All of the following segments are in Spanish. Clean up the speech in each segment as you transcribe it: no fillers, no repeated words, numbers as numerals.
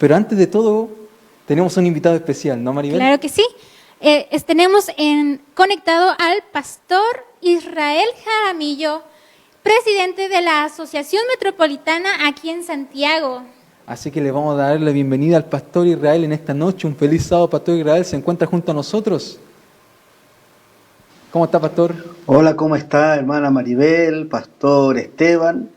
Pero antes de todo, tenemos un invitado especial, ¿no, Maribel? Claro que sí. Tenemos conectado al pastor Israel Jaramillo, presidente de la Asociación Metropolitana aquí en Santiago. Así que le vamos a dar la bienvenida al pastor Israel en esta noche. Un feliz sábado, pastor Israel. ¿Se encuentra junto a nosotros? ¿Cómo está, pastor? Hola, ¿cómo está, hermana Maribel, pastor Esteban?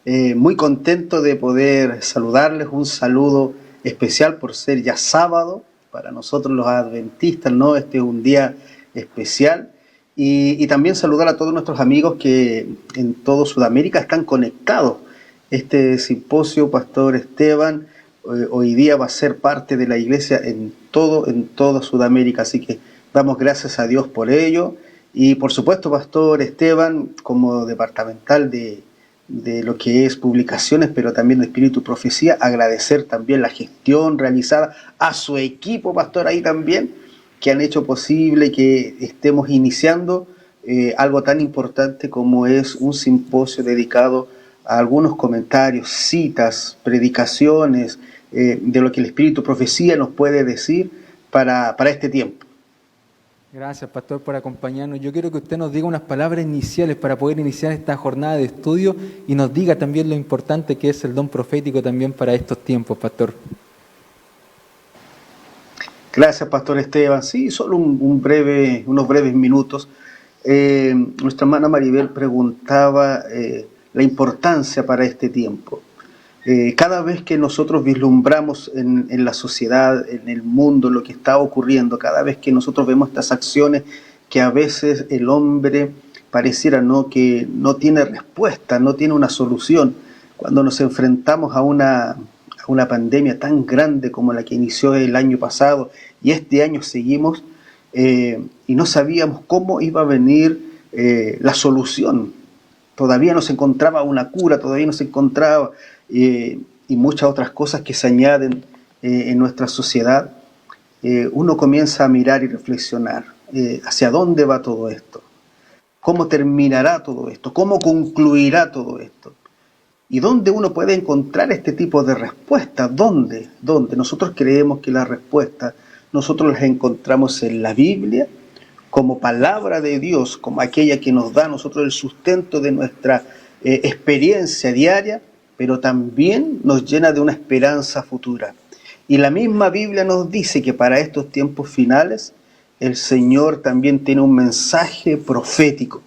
Muy contento de poder saludarles. Un saludo especial por ser ya sábado. Para nosotros los adventistas, ¿no? Este es un día especial. Y también saludar a todos nuestros amigos que en todo Sudamérica están conectados. Este simposio, pastor Esteban, hoy día va a ser parte de la iglesia en toda Sudamérica. Así que damos gracias a Dios por ello. Y por supuesto, pastor Esteban, como departamental de lo que es publicaciones, pero también de Espíritu y Profecía, agradecer también la gestión realizada a su equipo, pastor, ahí también, que han hecho posible que estemos iniciando algo tan importante como es un simposio dedicado a algunos comentarios, citas, predicaciones, de lo que el Espíritu y Profecía nos puede decir para este tiempo. Gracias, pastor, por acompañarnos. Yo quiero que usted nos diga unas palabras iniciales para poder iniciar esta jornada de estudio y nos diga también lo importante que es el don profético también para estos tiempos, pastor. Gracias, pastor Esteban. Sí, solo unos breves minutos. Nuestra hermana Maribel preguntaba la importancia para este tiempo. Cada vez que nosotros vislumbramos en la sociedad, en el mundo, lo que está ocurriendo, cada vez que nosotros vemos estas acciones que a veces el hombre pareciera que no tiene respuesta, no tiene una solución, cuando nos enfrentamos a una pandemia tan grande como la que inició el año pasado y este año seguimos, y no sabíamos cómo iba a venir la solución. Todavía no se encontraba una cura, todavía no se encontraba... y muchas otras cosas que se añaden en nuestra sociedad, uno comienza a mirar y reflexionar hacia dónde va todo esto, cómo terminará todo esto, cómo concluirá todo esto, y dónde uno puede encontrar este tipo de respuestas. ¿Dónde? Nosotros creemos que las respuestas nosotros las encontramos en la Biblia, como palabra de Dios, como aquella que nos da a nosotros el sustento de nuestra experiencia diaria, pero también nos llena de una esperanza futura. Y la misma Biblia nos dice que para estos tiempos finales el Señor también tiene un mensaje profético,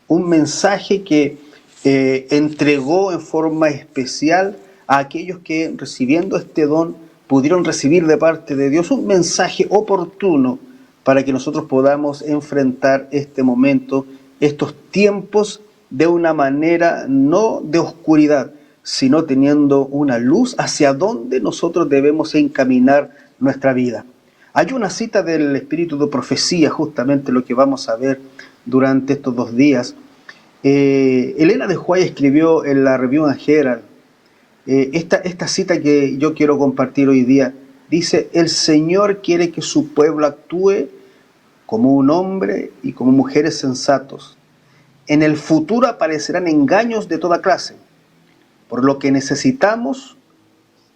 un mensaje que entregó en forma especial a aquellos que recibiendo este don pudieron recibir de parte de Dios un mensaje oportuno para que nosotros podamos enfrentar este momento, estos tiempos de una manera no de oscuridad, sino teniendo una luz hacia donde nosotros debemos encaminar nuestra vida. Hay una cita del Espíritu de Profecía, justamente lo que vamos a ver durante estos 2 días. Elena de White escribió en la Review and Herald esta cita que yo quiero compartir hoy día. Dice: el Señor quiere que su pueblo actúe como un hombre y como mujeres sensatos. En el futuro aparecerán engaños de toda clase, por lo que necesitamos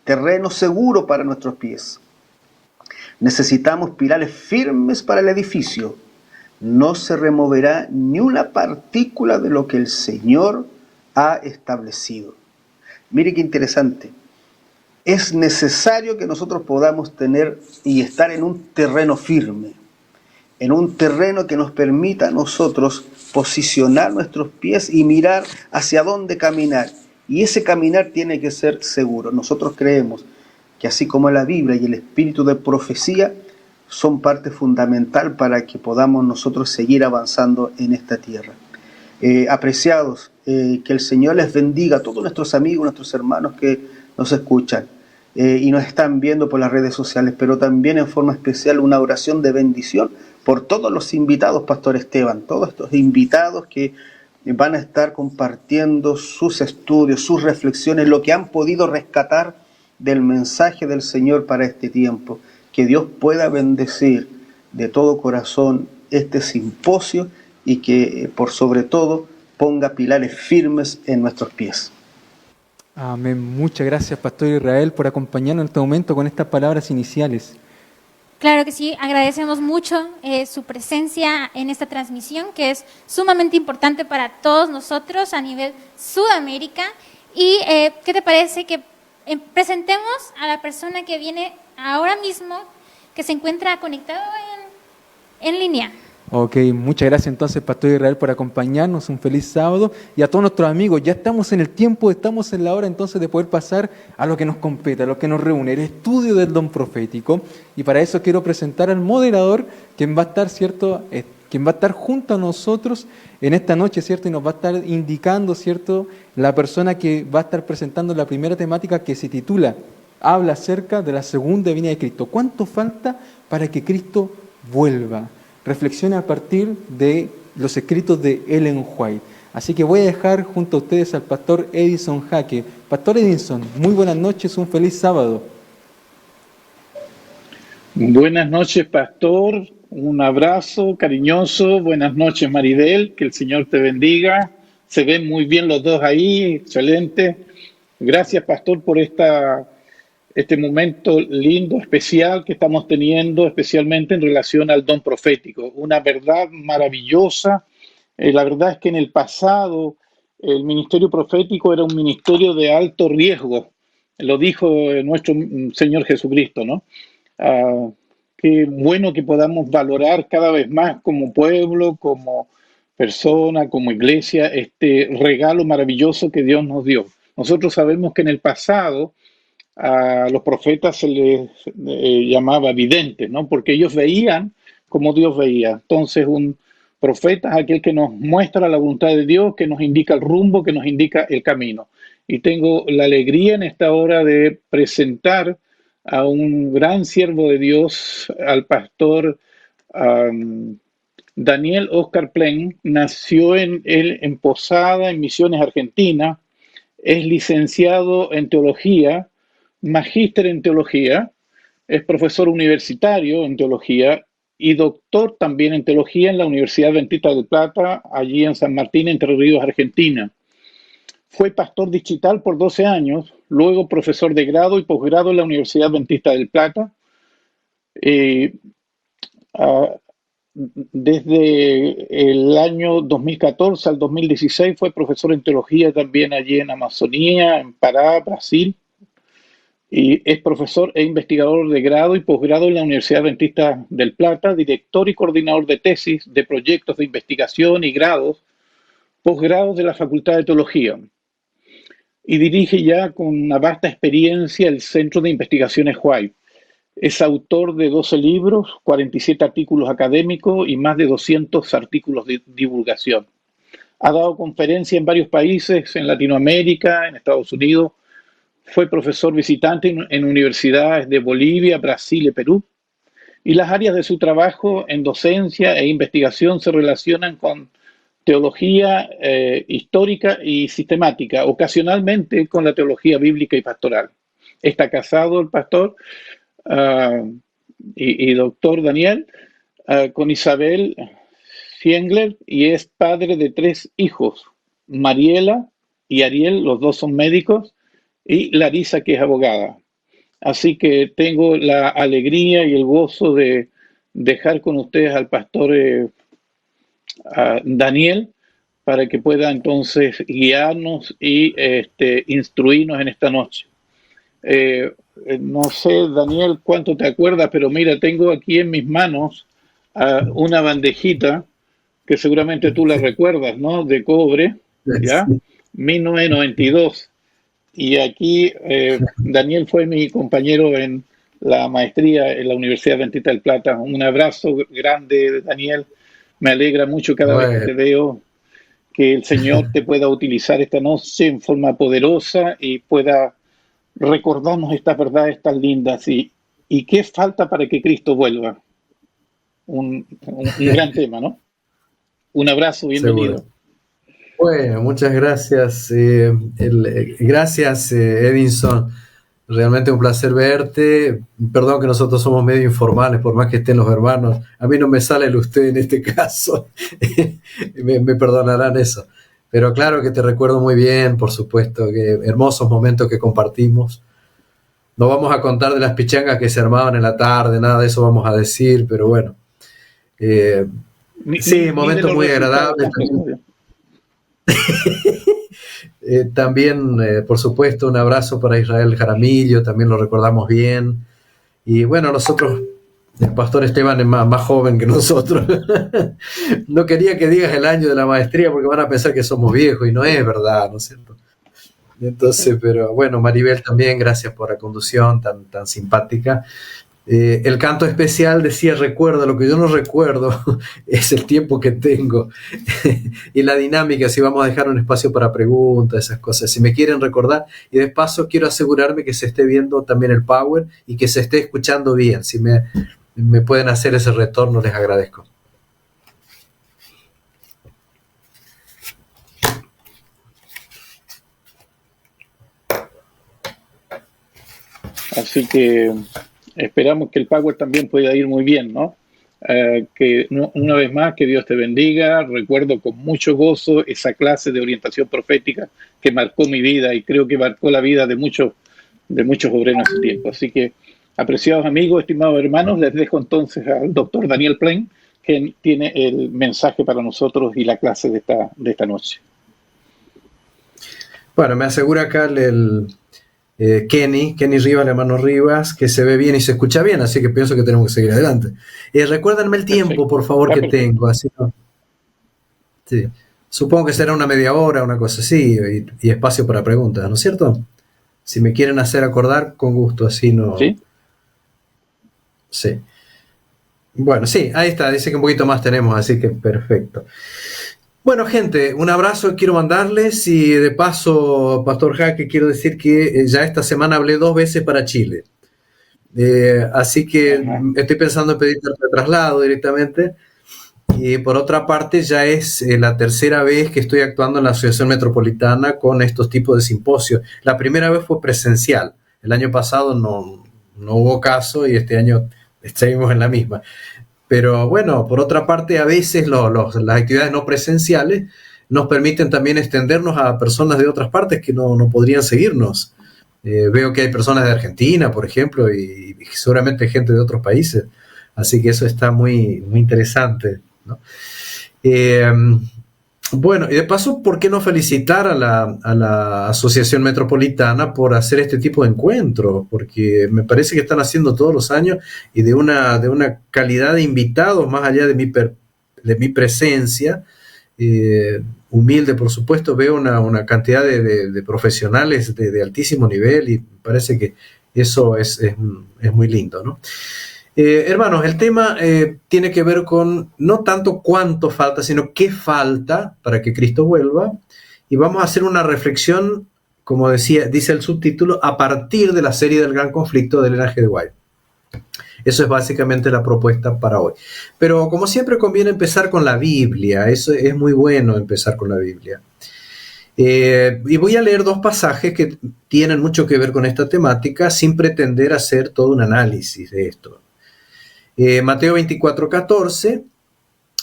terreno seguro para nuestros pies. Necesitamos pilares firmes para el edificio. No se removerá ni una partícula de lo que el Señor ha establecido. Mire qué interesante. Es necesario que nosotros podamos tener y estar en un terreno firme, en un terreno que nos permita a nosotros posicionar nuestros pies y mirar hacia dónde caminar. Y ese caminar tiene que ser seguro. Nosotros creemos que así como la Biblia y el Espíritu de Profecía son parte fundamental para que podamos nosotros seguir avanzando en esta tierra. Apreciados, que el Señor les bendiga a todos nuestros amigos, nuestros hermanos que nos escuchan y nos están viendo por las redes sociales, pero también en forma especial una oración de bendición por todos los invitados, Pastor Esteban, todos estos invitados que van a estar compartiendo sus estudios, sus reflexiones, lo que han podido rescatar del mensaje del Señor para este tiempo. Que Dios pueda bendecir de todo corazón este simposio y que por sobre todo ponga pilares firmes en nuestros pies. Amén. Muchas gracias, Pastor Israel, por acompañarnos en este momento con estas palabras iniciales. Claro que sí, agradecemos mucho su presencia en esta transmisión, que es sumamente importante para todos nosotros a nivel Sudamérica. Y ¿qué te parece que presentemos a la persona que viene ahora mismo, que se encuentra conectado en línea? Ok, muchas gracias entonces, Pastor Israel, por acompañarnos. Un feliz sábado. Y a todos nuestros amigos, ya estamos en el tiempo, estamos en la hora entonces de poder pasar a lo que nos compete, a lo que nos reúne, el estudio del don profético. Y para eso quiero presentar al moderador, quien va a estar, ¿cierto?, quien va a estar junto a nosotros en esta noche, ¿cierto? Y nos va a estar indicando, ¿cierto?, la persona que va a estar presentando la primera temática, que se titula Habla acerca de la segunda venida de Cristo. ¿Cuánto falta para que Cristo vuelva? Reflexiona a partir de los escritos de Ellen White. Así que voy a dejar junto a ustedes al pastor Edison Jaque. Pastor Edison, muy buenas noches, un feliz sábado. Buenas noches, pastor. Un abrazo cariñoso. Buenas noches, Maribel. Que el Señor te bendiga. Se ven muy bien los dos ahí. Excelente. Gracias, pastor, por este momento lindo, especial que estamos teniendo, especialmente en relación al don profético. Una verdad maravillosa. La verdad es que en el pasado el ministerio profético era un ministerio de alto riesgo. Lo dijo nuestro Señor Jesucristo, ¿no? Qué bueno que podamos valorar cada vez más como pueblo, como persona, como iglesia, este regalo maravilloso que Dios nos dio. Nosotros sabemos que en el pasado a los profetas se les llamaba videntes, ¿no? Porque ellos veían como Dios veía. Entonces, un profeta es aquel que nos muestra la voluntad de Dios, que nos indica el rumbo, que nos indica el camino. Y tengo la alegría en esta hora de presentar a un gran siervo de Dios, al pastor Daniel Oscar Plen. Nació en Posada, en Misiones, Argentina. Es licenciado en teología, magíster en teología, es profesor universitario en teología y doctor también en teología en la Universidad Adventista del Plata, allí en San Martín, Entre Ríos, Argentina. Fue pastor distrital por 12 años, luego profesor de grado y posgrado en la Universidad Adventista del Plata. Desde el año 2014 al 2016 fue profesor en teología también allí en Amazonía, en Pará, Brasil. Y es profesor e investigador de grado y posgrado en la Universidad Adventista del Plata, director y coordinador de tesis, de proyectos de investigación y grados, posgrados de la Facultad de Teología. Y dirige ya con una vasta experiencia el Centro de Investigaciones White. Es autor de 12 libros, 47 artículos académicos y más de 200 artículos de divulgación. Ha dado conferencias en varios países, en Latinoamérica, en Estados Unidos. Fue profesor visitante en universidades de Bolivia, Brasil y Perú. Y las áreas de su trabajo en docencia e investigación se relacionan con teología histórica y sistemática, ocasionalmente con la teología bíblica y pastoral. Está casado el pastor y doctor Daniel con Isabel Fiengler y es padre de 3 hijos, Mariela y Ariel, los dos son médicos, y Larisa, que es abogada. Así que tengo la alegría y el gozo de dejar con ustedes al pastor Daniel para que pueda entonces guiarnos y instruirnos en esta noche. No sé, Daniel, cuánto te acuerdas, pero mira, tengo aquí en mis manos una bandejita que seguramente tú la recuerdas, ¿no? De cobre, ¿ya? 1992. Y aquí Daniel fue mi compañero en la maestría en la Universidad Adventista del Plata. Un abrazo grande, Daniel. Me alegra mucho cada vez que te veo, que el Señor te pueda utilizar esta noche en forma poderosa y pueda recordarnos estas verdades tan lindas. ¿Y qué falta para que Cristo vuelva? Un gran tema, ¿no? Un abrazo, bienvenido. Seguro. Bueno, muchas gracias. Gracias, Edison. Realmente un placer verte. Perdón que nosotros somos medio informales, por más que estén los hermanos. A mí no me sale el usted en este caso. me perdonarán eso. Pero claro que te recuerdo muy bien, por supuesto, que hermosos momentos que compartimos. No vamos a contar de las pichangas que se armaban en la tarde, nada de eso vamos a decir, pero bueno. Sí, momentos muy agradables. También, por supuesto, un abrazo para Israel Jaramillo, también lo recordamos bien. Y bueno, nosotros, el pastor Esteban es más joven que nosotros. No quería que digas el año de la maestría porque van a pensar que somos viejos y no es verdad, ¿no es cierto? Entonces, pero bueno, Maribel también, gracias por la conducción tan simpática. El canto especial decía recuerda, lo que yo no recuerdo es el tiempo que tengo y la dinámica, si vamos a dejar un espacio para preguntas, esas cosas, si me quieren recordar, y de paso quiero asegurarme que se esté viendo también el Power y que se esté escuchando bien, si me pueden hacer ese retorno les agradezco. Así que esperamos que el Power también pueda ir muy bien, ¿no? Una vez más, que Dios te bendiga. Recuerdo con mucho gozo esa clase de orientación profética que marcó mi vida y creo que marcó la vida de muchos obreros en ese tiempo. Así que, apreciados amigos, estimados hermanos, les dejo entonces al doctor Daniel Plain, que tiene el mensaje para nosotros y la clase de esta noche. Bueno, me asegura acá Kenny Rivas, el hermano Rivas, que se ve bien y se escucha bien, así que pienso que tenemos que seguir adelante. Recuérdenme el tiempo, perfecto, por favor, que tengo. Así, ¿no? Sí. Supongo que será una media hora, una cosa así, y espacio para preguntas, ¿no es cierto? Si me quieren hacer acordar, con gusto, así no... ¿Sí? Sí. Bueno, sí, ahí está, dice que un poquito más tenemos, así que perfecto. Bueno, gente, un abrazo quiero mandarles y de paso, Pastor Jaque, quiero decir que ya esta semana hablé 2 veces para Chile. Así que estoy pensando en pedir traslado directamente. Y por otra parte, ya es la tercera vez que estoy actuando en la Asociación Metropolitana con estos tipos de simposios. La primera vez fue presencial. El año pasado no hubo caso y este año seguimos en la misma. Pero bueno, por otra parte, a veces las actividades no presenciales nos permiten también extendernos a personas de otras partes que no podrían seguirnos. Veo que hay personas de Argentina, por ejemplo, y seguramente gente de otros países. Así que eso está muy, muy interesante, ¿no? Bueno, y de paso, ¿por qué no felicitar a la Asociación Metropolitana por hacer este tipo de encuentros? Porque me parece que están haciendo todos los años y de una calidad de invitados, más allá de mi presencia, humilde por supuesto, veo una cantidad de profesionales de altísimo nivel y parece que eso es muy lindo, ¿no? Hermanos, el tema tiene que ver con no tanto cuánto falta, sino qué falta para que Cristo vuelva. Y vamos a hacer una reflexión, como dice el subtítulo, a partir de la serie del Gran Conflicto de Ellen G. de White. Eso es básicamente la propuesta para hoy. Pero como siempre conviene empezar con la Biblia. Eso es muy bueno, empezar con la Biblia. Y voy a leer 2 pasajes que tienen mucho que ver con esta temática sin pretender hacer todo un análisis de esto. Mateo 24:14,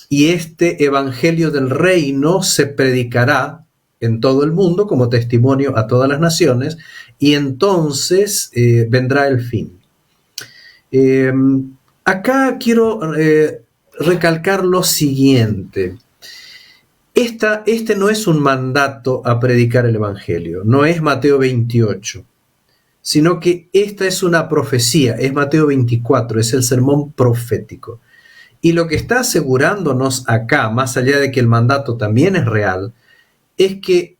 y este evangelio del reino se predicará en todo el mundo como testimonio a todas las naciones, y entonces vendrá el fin. Acá quiero recalcar lo siguiente. Este no es un mandato a predicar el evangelio, no es Mateo 28. Sino que esta es una profecía, es Mateo 24, es el sermón profético. Y lo que está asegurándonos acá, más allá de que el mandato también es real, es que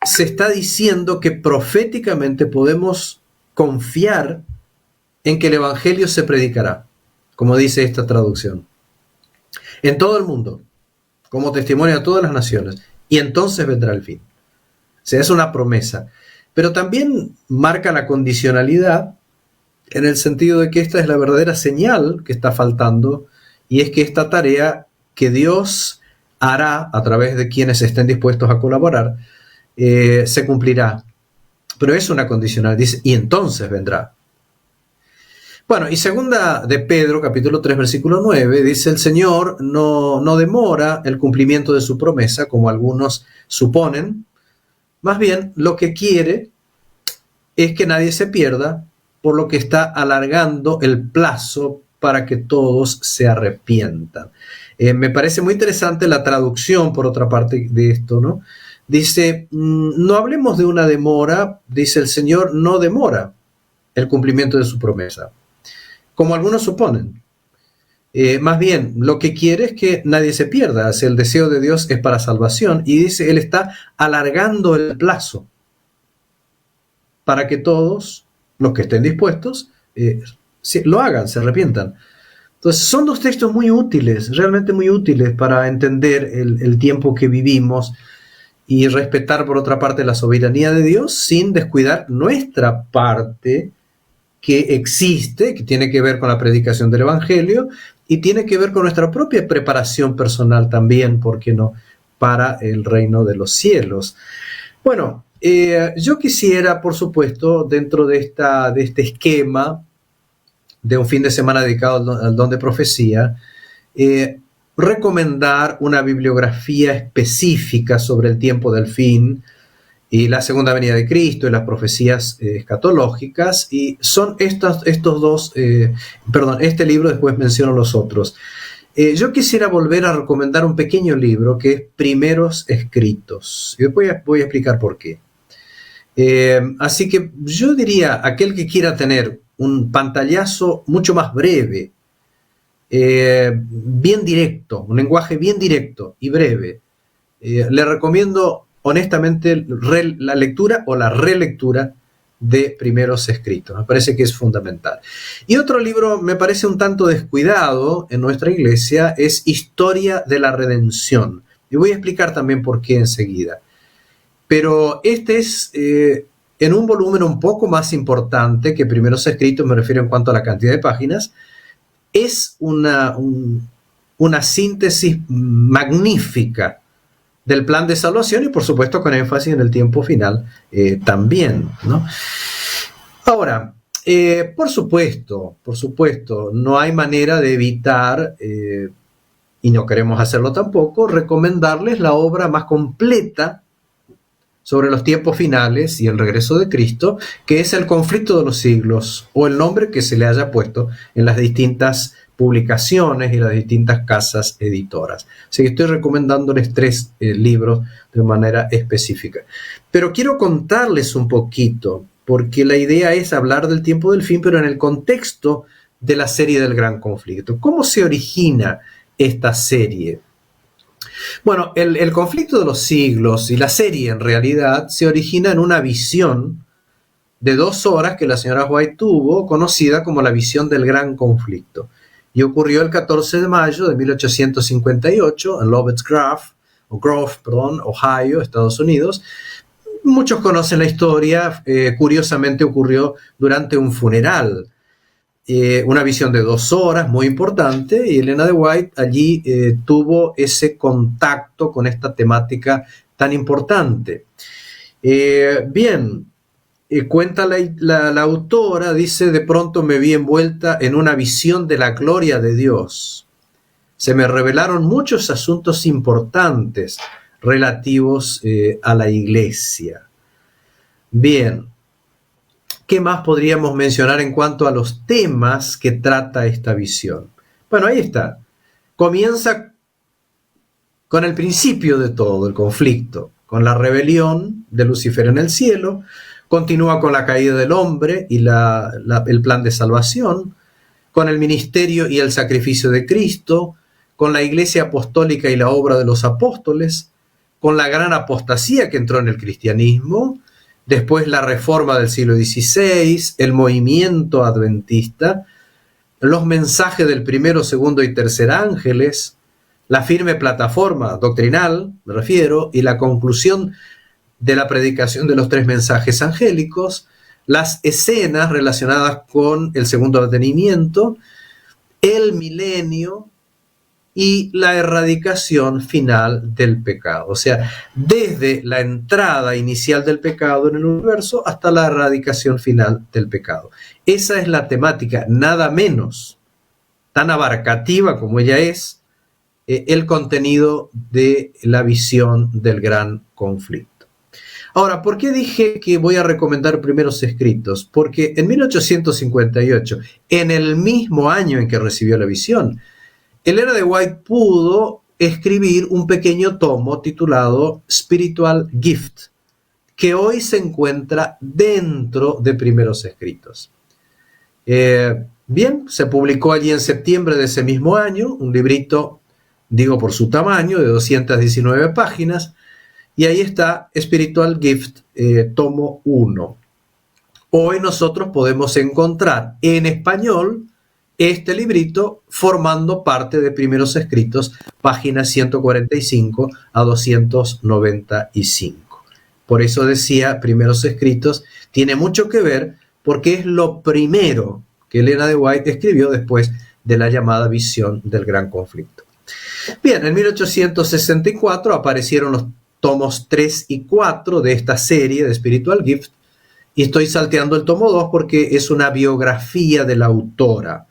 se está diciendo que proféticamente podemos confiar en que el evangelio se predicará, como dice esta traducción, en todo el mundo, como testimonio a todas las naciones, y entonces vendrá el fin. O sea, es una promesa. Pero también marca la condicionalidad en el sentido de que esta es la verdadera señal que está faltando, y es que esta tarea que Dios hará a través de quienes estén dispuestos a colaborar, se cumplirá. Pero es una condicional, dice, y entonces vendrá. Bueno, y segunda de Pedro, capítulo 3, versículo 9, dice: el Señor no demora el cumplimiento de su promesa, como algunos suponen. Más bien, lo que quiere es que nadie se pierda, por lo que está alargando el plazo para que todos se arrepientan. Me parece muy interesante la traducción, por otra parte, de esto, ¿no? Dice, no hablemos de una demora, dice el Señor, no demora el cumplimiento de su promesa, como algunos suponen. Más bien, lo que quiere es que nadie se pierda. El deseo de Dios es para salvación, y dice, Él está alargando el plazo para que todos los que estén dispuestos lo hagan, se arrepientan. Entonces, son dos textos muy útiles, realmente muy útiles para entender el tiempo que vivimos y respetar, por otra parte, la soberanía de Dios sin descuidar nuestra parte que existe, que tiene que ver con la predicación del Evangelio y tiene que ver con nuestra propia preparación personal también, ¿por qué no?, para el reino de los cielos. Bueno, yo quisiera, por supuesto, dentro de este esquema de un fin de semana dedicado al don de profecía, recomendar una bibliografía específica sobre el tiempo del fin y la segunda venida de Cristo y las profecías escatológicas, y son estos dos, este libro, después menciono los otros. Yo quisiera volver a recomendar un pequeño libro que es Primeros Escritos, y después voy a explicar por qué. Así que yo diría, aquel que quiera tener un pantallazo mucho más breve, bien directo, un lenguaje bien directo y breve, le recomiendo honestamente la lectura o la relectura de Primeros Escritos. Me parece que es fundamental. Y otro libro me parece un tanto descuidado en nuestra iglesia es Historia de la Redención. Y voy a explicar también por qué enseguida. Pero este es en un volumen un poco más importante que Primeros Escritos, me refiero en cuanto a la cantidad de páginas. Es una síntesis magnífica del plan de salvación y, por supuesto, con énfasis en el tiempo final también, ¿no? Ahora, por supuesto, no hay manera de evitar, y no queremos hacerlo tampoco, recomendarles la obra más completa sobre los tiempos finales y el regreso de Cristo, que es El Conflicto de los Siglos, o el nombre que se le haya puesto en las distintas publicaciones y las distintas casas editoras. Así que estoy recomendándoles 3 libros de manera específica. Pero quiero contarles un poquito, porque la idea es hablar del tiempo del fin, pero en el contexto de la serie del Gran Conflicto. ¿Cómo se origina esta serie? Bueno, el Conflicto de los Siglos y la serie en realidad se origina en una visión de 2 horas que la señora White tuvo, conocida como la visión del Gran Conflicto. Y ocurrió el 14 de mayo de 1858 en Lovett's Grove, Ohio, Estados Unidos. Muchos conocen la historia, curiosamente ocurrió durante un funeral. Una visión de 2 horas, muy importante, y Elena de White allí tuvo ese contacto con esta temática tan importante. Cuenta la autora, dice, de pronto me vi envuelta en una visión de la gloria de Dios. Se me revelaron muchos asuntos importantes relativos a la iglesia. Bien, ¿qué más podríamos mencionar en cuanto a los temas que trata esta visión? Bueno, ahí está. Comienza con el principio de todo el conflicto, con la rebelión de Lucifer en el cielo. Continúa con la caída del hombre y el plan de salvación, con el ministerio y el sacrificio de Cristo, con la iglesia apostólica y la obra de los apóstoles, con la gran apostasía que entró en el cristianismo, después la reforma del siglo XVI, el movimiento adventista, los mensajes del primero, segundo y tercer ángeles, la firme plataforma doctrinal, me refiero, y la conclusión de la predicación de los 3 mensajes angélicos, las escenas relacionadas con el segundo advenimiento, el milenio, y la erradicación final del pecado. O sea, desde la entrada inicial del pecado en el universo hasta la erradicación final del pecado. Esa es la temática, nada menos, tan abarcativa como ella es, el contenido de la visión del gran conflicto. Ahora, ¿por qué dije que voy a recomendar primeros escritos? Porque en 1858, en el mismo año en que recibió la visión, Elena de White pudo escribir un pequeño tomo titulado Spiritual Gift, que hoy se encuentra dentro de primeros escritos. Bien, se publicó allí en septiembre de ese mismo año, un librito, digo por su tamaño, de 219 páginas, y ahí está Spiritual Gift, tomo 1. Hoy nosotros podemos encontrar en español este librito formando parte de primeros escritos, páginas 145 a 295. Por eso decía, primeros escritos tiene mucho que ver porque es lo primero que Elena de White escribió después de la llamada visión del gran conflicto. Bien, en 1864 aparecieron los tomos 3 y 4 de esta serie de Spiritual Gift, y estoy salteando el tomo 2 porque es una biografía de la autora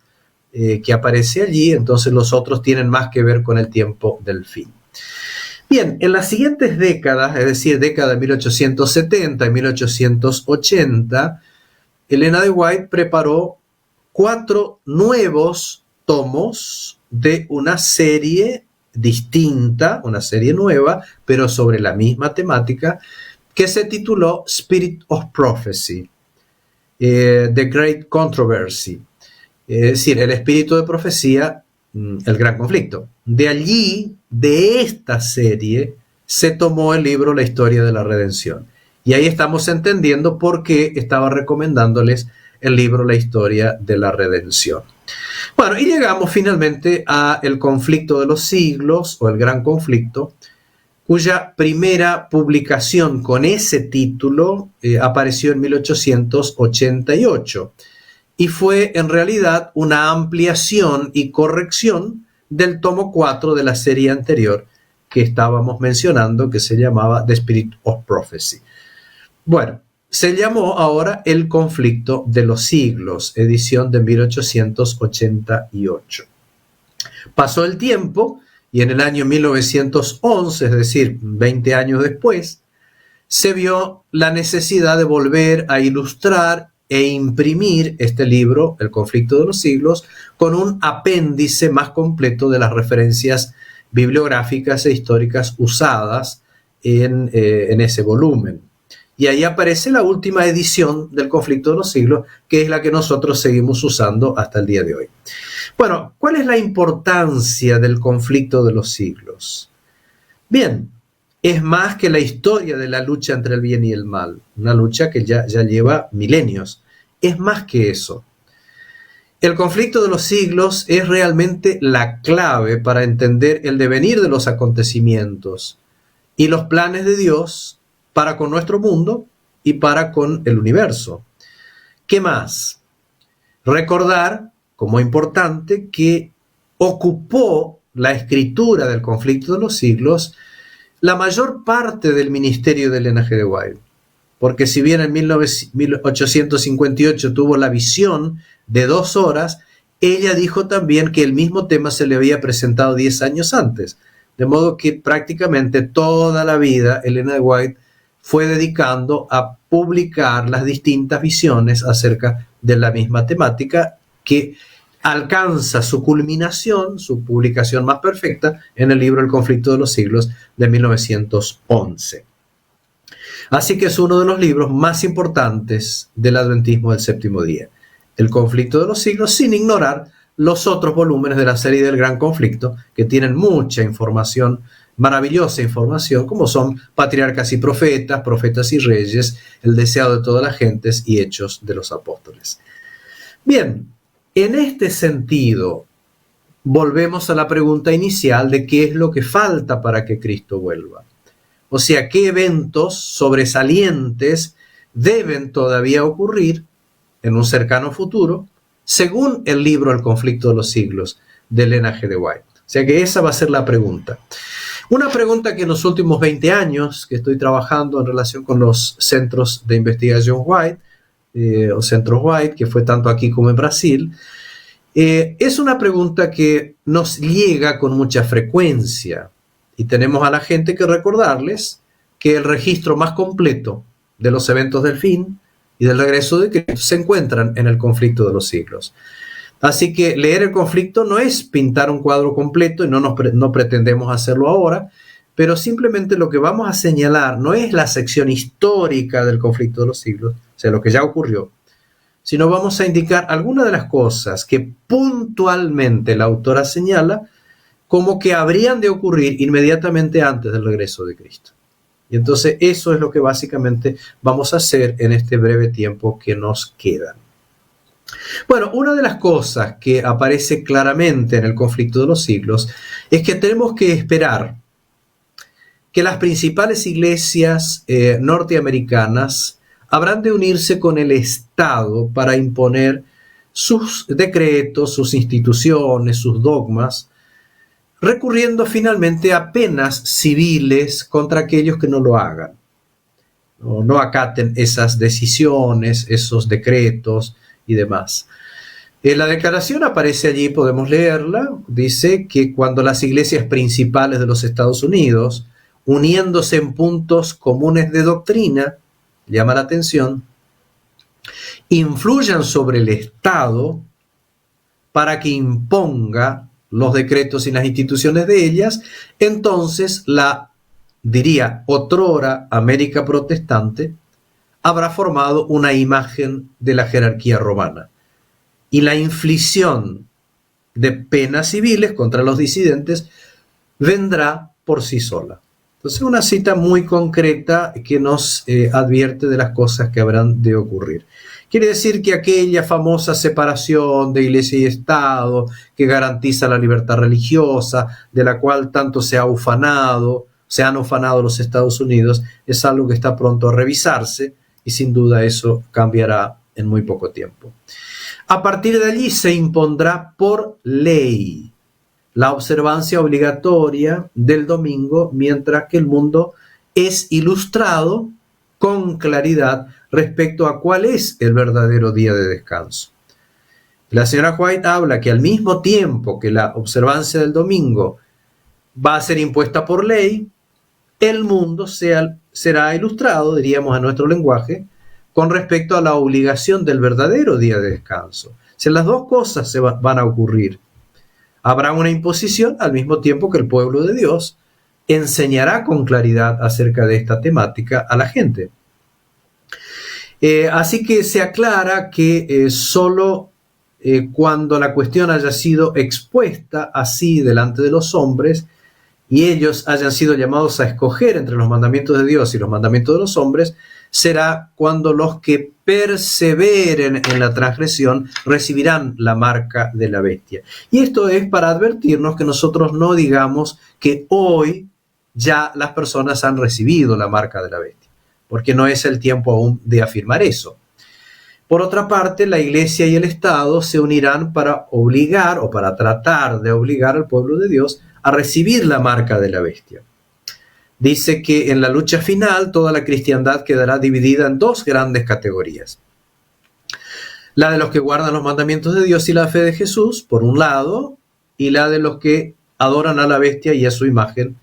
que aparece allí, entonces los otros tienen más que ver con el tiempo del fin. Bien, en las siguientes décadas, es decir, década de 1870 y 1880, Elena de White preparó 4 nuevos tomos de una serie distinta, una serie nueva, pero sobre la misma temática, que se tituló Spirit of Prophecy, The Great Controversy, es decir, el espíritu de profecía, el gran conflicto. De allí, de esta serie, se tomó el libro La historia de la redención. Y ahí estamos entendiendo por qué estaba recomendándoles el libro La historia de la redención. Bueno, y llegamos finalmente a El conflicto de los siglos, o el gran conflicto, cuya primera publicación con ese título apareció en 1888 y fue en realidad una ampliación y corrección del tomo 4 de la serie anterior que estábamos mencionando, que se llamaba The Spirit of Prophecy. Bueno, se llamó ahora El conflicto de los siglos, edición de 1888. Pasó el tiempo y en el año 1911, es decir, 20 años después, se vio la necesidad de volver a ilustrar e imprimir este libro, El conflicto de los siglos, con un apéndice más completo de las referencias bibliográficas e históricas usadas en ese volumen. Y ahí aparece la última edición del conflicto de los siglos, que es la que nosotros seguimos usando hasta el día de hoy. Bueno, ¿cuál es la importancia del conflicto de los siglos? Bien, es más que la historia de la lucha entre el bien y el mal, una lucha que ya lleva milenios. Es más que eso. El conflicto de los siglos es realmente la clave para entender el devenir de los acontecimientos y los planes de Dios para con nuestro mundo y para con el universo. ¿Qué más? Recordar, como importante, que ocupó la escritura del conflicto de los siglos la mayor parte del ministerio de Elena G. de White. Porque si bien en 1858 tuvo la visión de 2 horas, ella dijo también que el mismo tema se le había presentado 10 años antes. De modo que prácticamente toda la vida Elena de White fue dedicando a publicar las distintas visiones acerca de la misma temática, que alcanza su culminación, su publicación más perfecta, en el libro El conflicto de los siglos de 1911. Así que es uno de los libros más importantes del adventismo del séptimo día. El conflicto de los siglos, sin ignorar los otros volúmenes de la serie del gran conflicto, que tienen mucha información, maravillosa información, como son Patriarcas y Profetas, Profetas y Reyes, El deseado de todas las gentes y Hechos de los Apóstoles. Bien, en este sentido, volvemos a la pregunta inicial de qué es lo que falta para que Cristo vuelva. O sea, qué eventos sobresalientes deben todavía ocurrir en un cercano futuro, según el libro El conflicto de los siglos de Elena G. de White. sea que esa va a ser la pregunta. Una pregunta que en los últimos 20 años que estoy trabajando en relación con los centros de investigación White, o centros White, que fue tanto aquí como en Brasil, es una pregunta que nos llega con mucha frecuencia y tenemos a la gente que recordarles que el registro más completo de los eventos del fin y del regreso de Cristo se encuentran en el conflicto de los siglos. Así que leer el conflicto no es pintar un cuadro completo y no pretendemos hacerlo ahora, pero simplemente lo que vamos a señalar no es la sección histórica del conflicto de los siglos, o sea, lo que ya ocurrió, sino vamos a indicar algunas de las cosas que puntualmente la autora señala como que habrían de ocurrir inmediatamente antes del regreso de Cristo. Y entonces eso es lo que básicamente vamos a hacer en este breve tiempo que nos queda. Bueno, una de las cosas que aparece claramente en el conflicto de los siglos es que tenemos que esperar que las principales iglesias norteamericanas habrán de unirse con el Estado para imponer sus decretos, sus instituciones, sus dogmas, recurriendo finalmente a penas civiles contra aquellos que no lo hagan, no acaten esas decisiones, esos decretos y demás. La declaración aparece allí, podemos leerla, dice que cuando las iglesias principales de los Estados Unidos, uniéndose en puntos comunes de doctrina, llama la atención, influyan sobre el Estado para que imponga los decretos y las instituciones de ellas, entonces diría, otrora América protestante habrá formado una imagen de la jerarquía romana. Y la inflición de penas civiles contra los disidentes vendrá por sí sola. Entonces, una cita muy concreta que nos advierte de las cosas que habrán de ocurrir. Quiere decir que aquella famosa separación de iglesia y Estado que garantiza la libertad religiosa, de la cual tanto se han ufanado los Estados Unidos, es algo que está pronto a revisarse y sin duda eso cambiará en muy poco tiempo. A partir de allí se impondrá por ley la observancia obligatoria del domingo, mientras que el mundo es ilustrado con claridad respecto a cuál es el verdadero día de descanso. La señora White habla que al mismo tiempo que la observancia del domingo va a ser impuesta por ley, el mundo será ilustrado, diríamos a nuestro lenguaje, con respecto a la obligación del verdadero día de descanso. O sea, las dos cosas van a ocurrir. Habrá una imposición al mismo tiempo que el pueblo de Dios enseñará con claridad acerca de esta temática a la gente. Así que se aclara que solo cuando la cuestión haya sido expuesta así delante de los hombres y ellos hayan sido llamados a escoger entre los mandamientos de Dios y los mandamientos de los hombres, será cuando los que perseveren en la transgresión recibirán la marca de la bestia. Y esto es para advertirnos que nosotros no digamos que hoy ya las personas han recibido la marca de la bestia, porque no es el tiempo aún de afirmar eso. Por otra parte, la Iglesia y el Estado se unirán para obligar o para tratar de obligar al pueblo de Dios a recibir la marca de la bestia. Dice que en la lucha final toda la cristiandad quedará dividida en dos grandes categorías. La de los que guardan los mandamientos de Dios y la fe de Jesús, por un lado, y la de los que adoran a la bestia y a su imagen,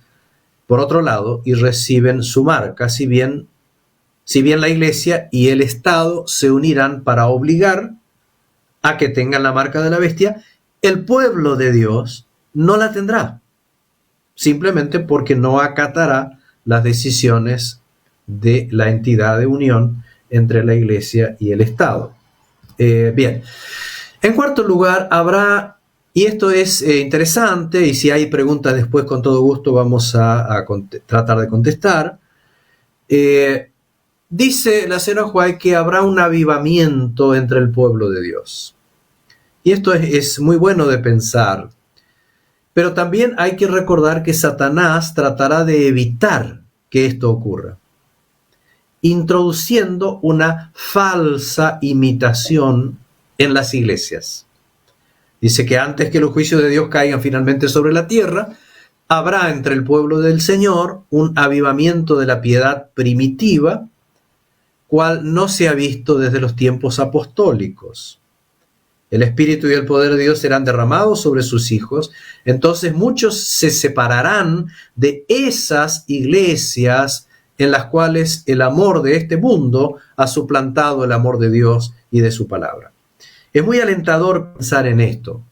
por otro lado, y reciben su marca, si bien la Iglesia y el Estado se unirán para obligar a que tengan la marca de la bestia, el pueblo de Dios no la tendrá, simplemente porque no acatará las decisiones de la entidad de unión entre la Iglesia y el Estado. Bien, en cuarto lugar habrá, y esto es interesante, y si hay preguntas después con todo gusto vamos a tratar de contestar. Dice la señora White que habrá un avivamiento entre el pueblo de Dios. Y esto es muy bueno de pensar. Pero también hay que recordar que Satanás tratará de evitar que esto ocurra, introduciendo una falsa imitación en las iglesias. Dice que antes que los juicios de Dios caigan finalmente sobre la tierra, habrá entre el pueblo del Señor un avivamiento de la piedad primitiva, cual no se ha visto desde los tiempos apostólicos. El Espíritu y el poder de Dios serán derramados sobre sus hijos. Entonces muchos se separarán de esas iglesias en las cuales el amor de este mundo ha suplantado el amor de Dios y de su palabra. Es muy alentador pensar en esto,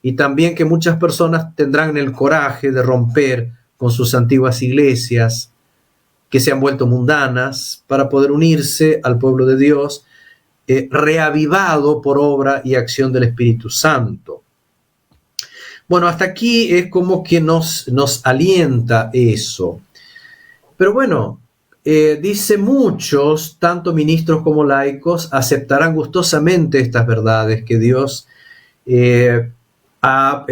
y también que muchas personas tendrán el coraje de romper con sus antiguas iglesias que se han vuelto mundanas para poder unirse al pueblo de Dios, reavivado por obra y acción del Espíritu Santo. Bueno, hasta aquí es como que nos alienta eso. Pero bueno, dice muchos, tanto ministros como laicos, aceptarán gustosamente estas verdades que Dios ha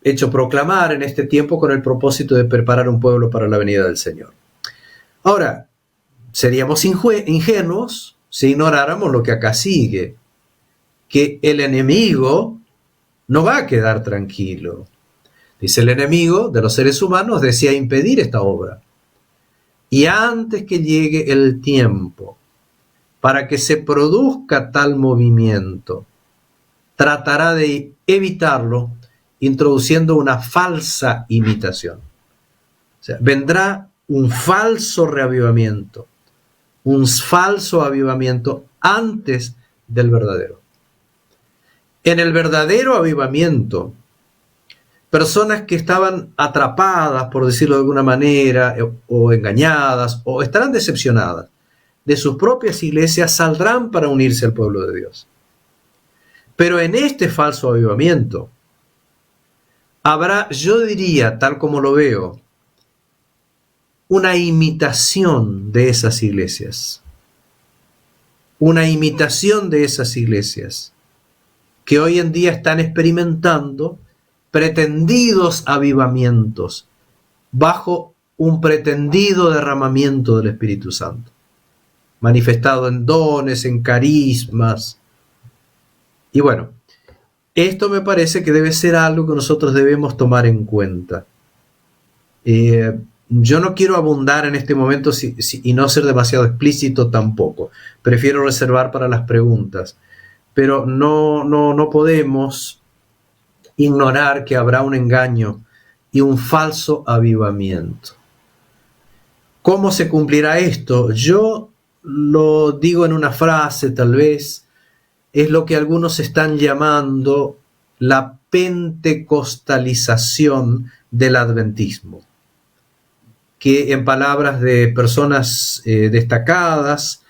hecho proclamar en este tiempo con el propósito de preparar un pueblo para la venida del Señor. Ahora, seríamos ingenuos si ignoráramos lo que acá sigue, que el enemigo no va a quedar tranquilo. Dice, el enemigo de los seres humanos desea impedir esta obra. Y antes que llegue el tiempo para que se produzca tal movimiento, tratará de evitarlo introduciendo una falsa imitación. O sea, vendrá un falso reavivamiento, un falso avivamiento antes del verdadero. En el verdadero avivamiento, personas que estaban atrapadas, por decirlo de alguna manera, o engañadas, o estarán decepcionadas de sus propias iglesias, saldrán para unirse al pueblo de Dios. Pero en este falso avivamiento habrá, yo diría, tal como lo veo, una imitación de esas iglesias. Una imitación de esas iglesias que hoy en día están experimentando pretendidos avivamientos bajo un pretendido derramamiento del Espíritu Santo, manifestado en dones, en carismas. Y bueno, esto me parece que debe ser algo que nosotros debemos tomar en cuenta. Yo no quiero abundar en este momento y no ser demasiado explícito tampoco. Prefiero reservar para las preguntas. Pero no podemos ignorar que habrá un engaño y un falso avivamiento. ¿Cómo se cumplirá esto? Yo lo digo en una frase, tal vez, es lo que algunos están llamando la pentecostalización del adventismo, que en palabras de personas destacadas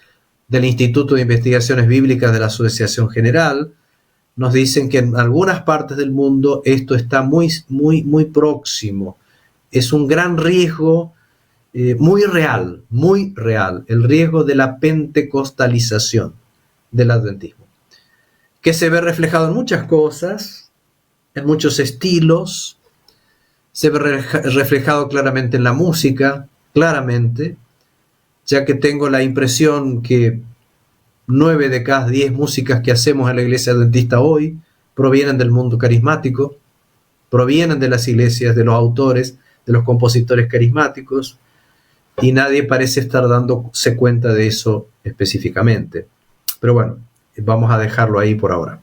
del Instituto de Investigaciones Bíblicas de la Asociación General, nos dicen que en algunas partes del mundo esto está muy próximo. Es un gran riesgo, muy real, el riesgo de la pentecostalización del adventismo, que se ve reflejado en muchas cosas, en muchos estilos, se ve reflejado claramente en la música, claramente, ya que tengo la impresión que 9 de cada 10 músicas que hacemos en la iglesia adventista hoy provienen del mundo carismático, provienen de las iglesias, de los autores, de los compositores carismáticos, y nadie parece estar dándose cuenta de eso específicamente. Pero bueno, vamos a dejarlo ahí por ahora.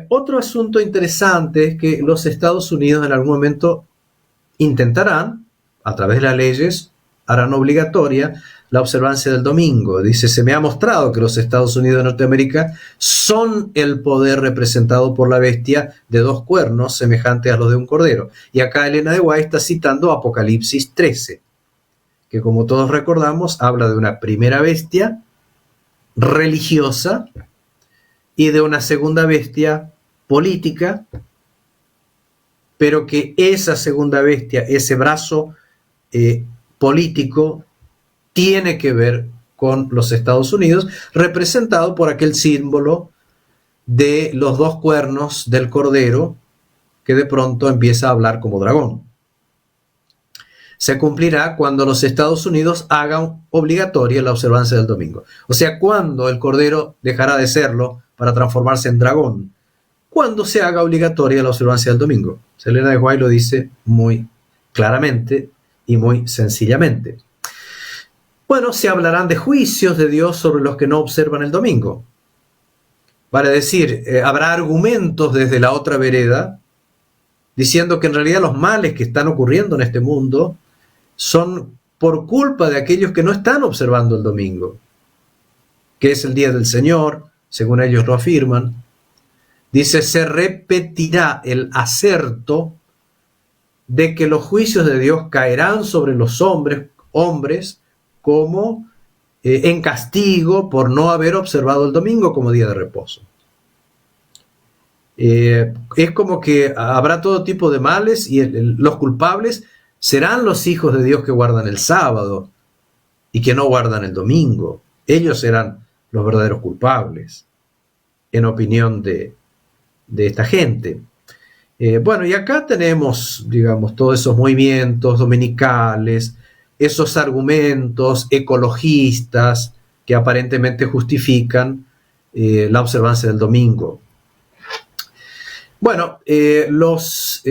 Otro asunto interesante es que los Estados Unidos en algún momento intentarán, a través de las leyes, harán obligatoria la observancia del domingo. Dice, se me ha mostrado que los Estados Unidos de Norteamérica son el poder representado por la bestia de 2 cuernos semejantes a los de un cordero. Y acá Elena de White está citando Apocalipsis 13, que como todos recordamos habla de una primera bestia religiosa y de una segunda bestia política, pero que esa segunda bestia, ese brazo político, tiene que ver con los Estados Unidos, representado por aquel símbolo de los 2 cuernos del cordero, que de pronto empieza a hablar como dragón. Se cumplirá cuando los Estados Unidos hagan obligatoria la observancia del domingo. O sea, cuando el cordero dejará de serlo para transformarse en dragón. cuando se haga obligatoria la observancia del domingo. Elena de White lo dice muy claramente y muy sencillamente. Bueno, se hablarán de juicios de Dios sobre los que no observan el domingo. Vale decir, habrá argumentos desde la otra vereda diciendo que en realidad los males que están ocurriendo en este mundo son por culpa de aquellos que no están observando el domingo, que es el día del Señor, según ellos lo afirman. Dice, se repetirá el aserto de que los juicios de Dios caerán sobre los hombres como en castigo por no haber observado el domingo como día de reposo. Es como que habrá todo tipo de males y los culpables serán los hijos de Dios que guardan el sábado y que no guardan el domingo. Ellos serán los verdaderos culpables, en opinión de esta gente. Bueno, y acá tenemos, digamos, todos esos movimientos dominicales, esos argumentos ecologistas que aparentemente justifican la observancia del domingo. Bueno, los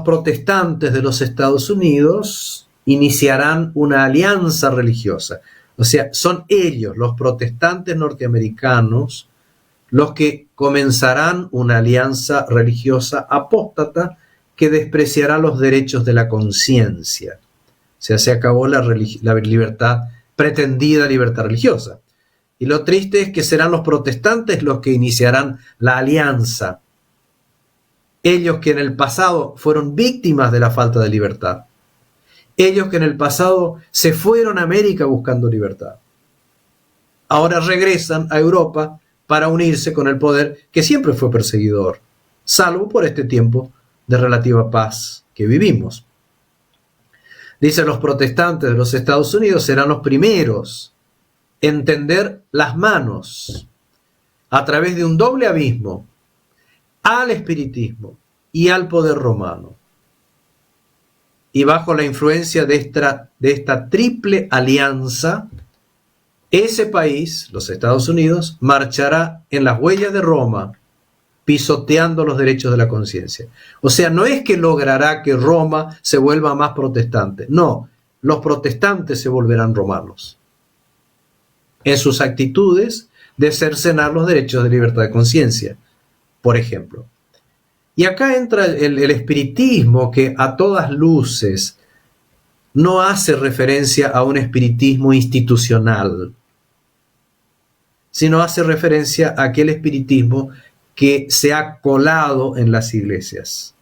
protestantes de los Estados Unidos iniciarán una alianza religiosa. O sea, son ellos, los protestantes norteamericanos, los que comenzarán una alianza religiosa apóstata que despreciará los derechos de la conciencia. O sea, se acabó la libertad, pretendida libertad religiosa. Y lo triste es que serán los protestantes los que iniciarán la alianza. Ellos que en el pasado fueron víctimas de la falta de libertad. Ellos que en el pasado se fueron a América buscando libertad. Ahora regresan a Europa para unirse con el poder que siempre fue perseguidor, salvo por este tiempo de relativa paz que vivimos. Dicen los protestantes de los Estados Unidos serán los primeros en tender las manos a través de un doble abismo al espiritismo y al poder romano. Y bajo la influencia de esta triple alianza, ese país, los Estados Unidos, marchará en las huellas de Roma, pisoteando los derechos de la conciencia. O sea, no es que logrará que Roma se vuelva más protestante. No, los protestantes se volverán romanos en sus actitudes de cercenar los derechos de libertad de conciencia, por ejemplo. Y acá entra el espiritismo, que a todas luces no hace referencia a un espiritismo institucional, sino hace referencia a aquel espiritismo que se ha colado en las iglesias.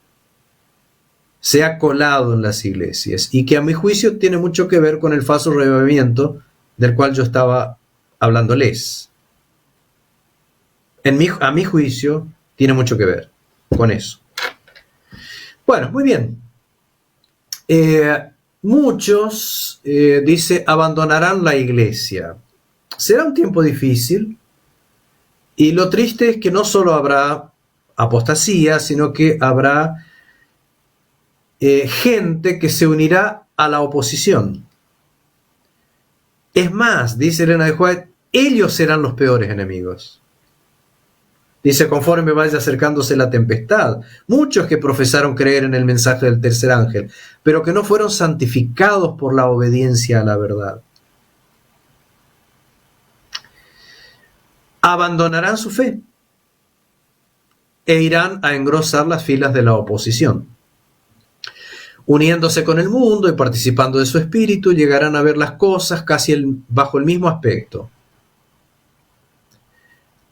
Se ha colado en las iglesias y que a mi juicio tiene mucho que ver con el falso reavivamiento del cual yo estaba hablándoles. A mi juicio tiene mucho que ver con eso. Bueno, muy bien. Muchos, dice, abandonarán la iglesia. Será un tiempo difícil y lo triste es que no solo habrá apostasía, sino que habrá gente que se unirá a la oposición. Es más, dice Elena de White, ellos serán los peores enemigos. Dice, conforme vaya acercándose la tempestad, muchos que profesaron creer en el mensaje del tercer ángel, pero que no fueron santificados por la obediencia a la verdad. Abandonarán su fe e irán a engrosar las filas de la oposición. Uniéndose con el mundo y participando de su espíritu, llegarán a ver las cosas casi bajo el mismo aspecto.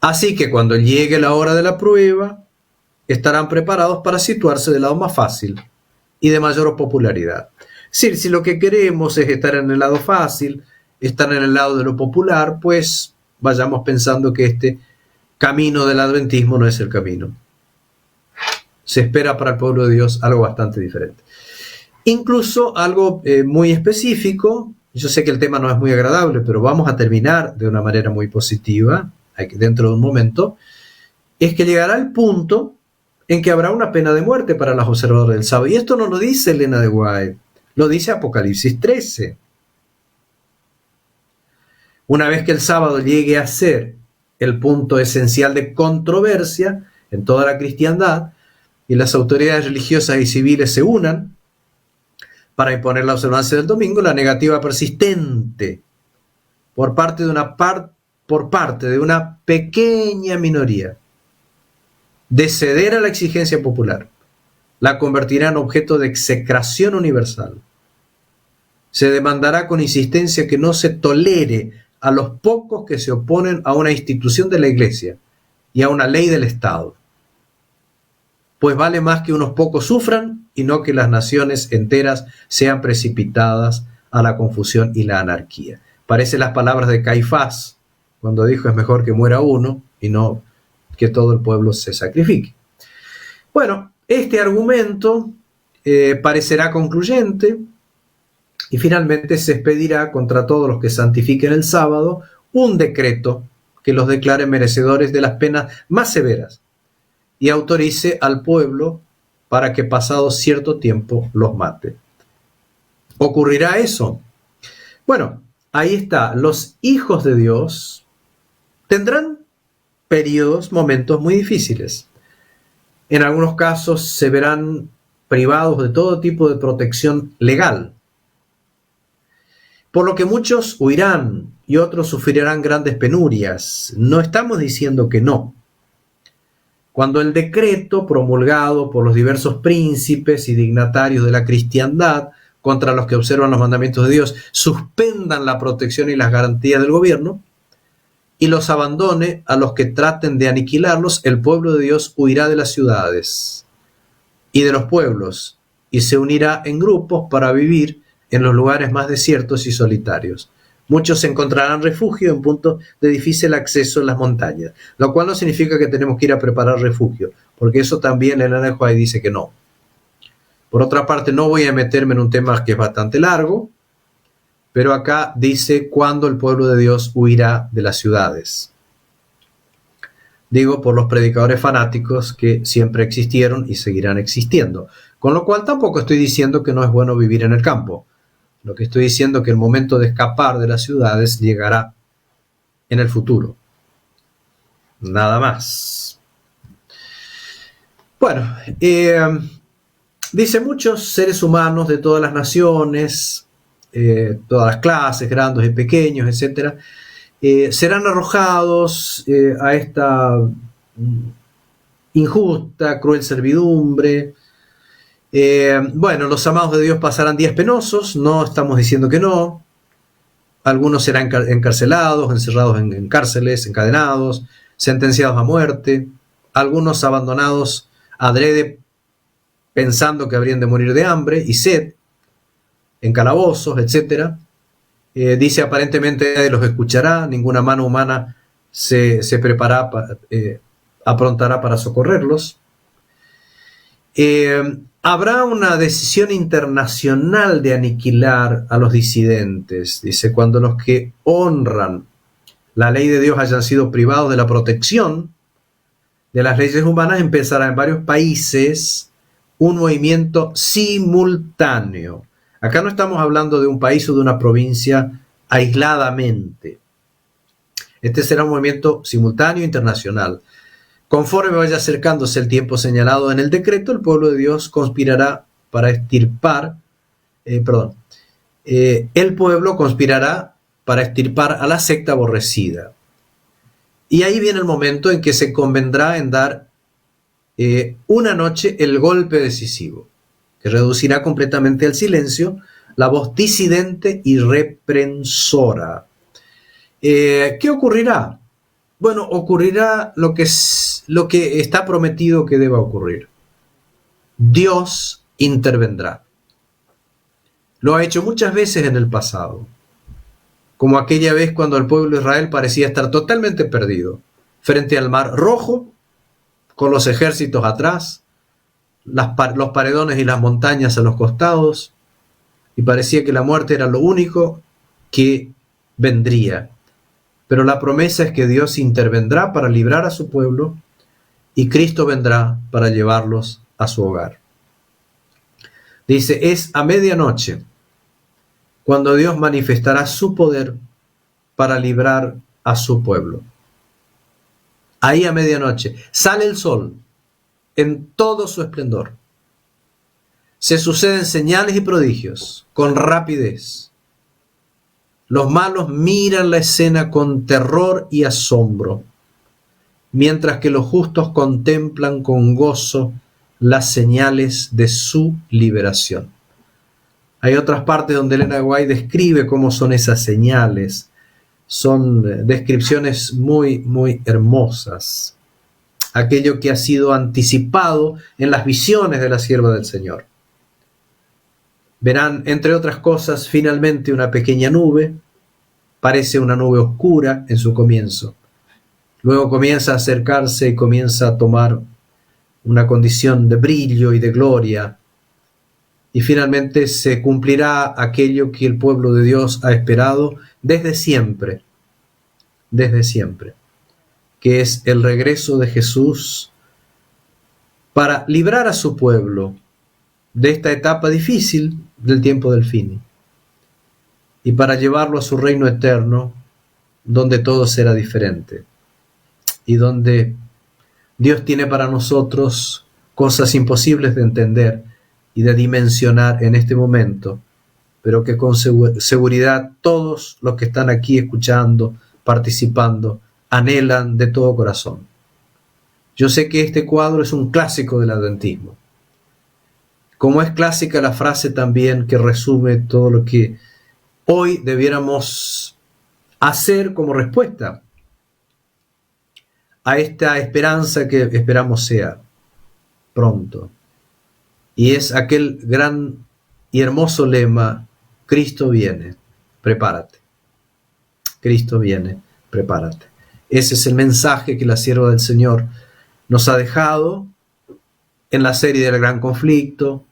Así que cuando llegue la hora de la prueba, estarán preparados para situarse del lado más fácil y de mayor popularidad. Es decir, si lo que queremos es estar en el lado fácil, estar en el lado de lo popular, pues vayamos pensando que este camino del adventismo no es el camino. Se espera para el pueblo de Dios algo bastante diferente. Incluso algo muy específico. Yo sé que el tema no es muy agradable, pero vamos a terminar de una manera muy positiva dentro de un momento. Es que llegará el punto en que habrá una pena de muerte para los observadores del sábado. Y esto no lo dice Elena de White, lo dice Apocalipsis 13. Una vez que el sábado llegue a ser el punto esencial de controversia en toda la cristiandad y las autoridades religiosas y civiles se unan para imponer la observancia del domingo, la negativa persistente por parte de una pequeña minoría de ceder a la exigencia popular la convertirá en objeto de execración universal. Se demandará con insistencia que no se tolere a los pocos que se oponen a una institución de la Iglesia y a una ley del Estado, pues vale más que unos pocos sufran y no que las naciones enteras sean precipitadas a la confusión y la anarquía. Parecen las palabras de Caifás cuando dijo: es mejor que muera uno y no que todo el pueblo se sacrifique. Bueno, este argumento parecerá concluyente y finalmente se expedirá contra todos los que santifiquen el sábado un decreto que los declare merecedores de las penas más severas y autorice al pueblo para que pasado cierto tiempo los mate. ¿Ocurrirá eso? Bueno, ahí está. Los hijos de Dios tendrán periodos, momentos muy difíciles. En algunos casos se verán privados de todo tipo de protección legal, por lo que muchos huirán y otros sufrirán grandes penurias. No estamos diciendo que no. Cuando el decreto promulgado por los diversos príncipes y dignatarios de la cristiandad contra los que observan los mandamientos de Dios suspendan la protección y las garantías del gobierno y los abandone a los que traten de aniquilarlos, el pueblo de Dios huirá de las ciudades y de los pueblos y se unirá en grupos para vivir en los lugares más desiertos y solitarios. Muchos encontrarán refugio en puntos de difícil acceso en las montañas, lo cual no significa que tenemos que ir a preparar refugio, porque eso también el Ellen White dice que no. Por otra parte, no voy a meterme en un tema que es bastante largo, pero acá dice cuándo el pueblo de Dios huirá de las ciudades. Digo por los predicadores fanáticos que siempre existieron y seguirán existiendo, con lo cual tampoco estoy diciendo que no es bueno vivir en el campo. Lo que estoy diciendo es que el momento de escapar de las ciudades llegará en el futuro. Nada más. Bueno, dice muchos seres humanos de todas las naciones, todas las clases, grandes y pequeños, etc., serán arrojados a esta injusta, cruel servidumbre. Bueno, los amados de Dios pasarán días penosos, no estamos diciendo que no. Algunos serán encarcelados, encerrados en cárceles, encadenados, sentenciados a muerte. Algunos abandonados adrede pensando que habrían de morir de hambre y sed, en calabozos, etc. Dice aparentemente nadie los escuchará, ninguna mano humana se aprontará para socorrerlos. Habrá una decisión internacional de aniquilar a los disidentes, dice, cuando los que honran la ley de Dios hayan sido privados de la protección de las leyes humanas, empezará en varios países un movimiento simultáneo. Acá no estamos hablando de un país o de una provincia aisladamente. Este será un movimiento simultáneo internacional. Conforme vaya acercándose el tiempo señalado en el decreto, el pueblo de Dios conspirará para extirpar, el pueblo conspirará para extirpar a la secta aborrecida. Y ahí viene el momento en que se convendrá en dar una noche el golpe decisivo, que reducirá completamente al silencio la voz disidente y reprensora. ¿Qué ocurrirá? Bueno, ocurrirá lo que está prometido que deba ocurrir. Dios intervendrá. Lo ha hecho muchas veces en el pasado, como aquella vez cuando el pueblo de Israel parecía estar totalmente perdido, frente al Mar Rojo, con los ejércitos atrás, los paredones y las montañas a los costados, y parecía que la muerte era lo único que vendría. Pero la promesa es que Dios intervendrá para librar a su pueblo y Cristo vendrá para llevarlos a su hogar. Dice, es a medianoche cuando Dios manifestará su poder para librar a su pueblo. ahí a medianoche, sale el sol en todo su esplendor. Se suceden señales y prodigios con rapidez. Los malos miran la escena con terror y asombro, mientras que los justos contemplan con gozo las señales de su liberación. Hay otras partes donde Elena White describe cómo son esas señales. Son descripciones muy, muy hermosas. Aquello que ha sido anticipado en las visiones de la sierva del Señor. Verán, entre otras cosas, finalmente una pequeña nube. Parece una nube oscura en su comienzo. Luego comienza a acercarse y comienza a tomar una condición de brillo y de gloria. Y finalmente se cumplirá aquello que el pueblo de Dios ha esperado desde siempre, que es el regreso de Jesús para librar a su pueblo de esta etapa difícil del tiempo del fin y para llevarlo a su reino eterno, donde todo será diferente y donde Dios tiene para nosotros cosas imposibles de entender y de dimensionar en este momento, pero que con seguridad todos los que están aquí escuchando, participando, anhelan de todo corazón. Yo sé que este cuadro es un clásico del adventismo, como es clásica la frase también que resume todo lo que hoy debiéramos hacer como respuesta a esta esperanza que esperamos sea pronto. Y es aquel gran y hermoso lema: Cristo viene, prepárate. Cristo viene, prepárate. Ese es el mensaje que la sierva del Señor nos ha dejado en la serie del gran conflicto,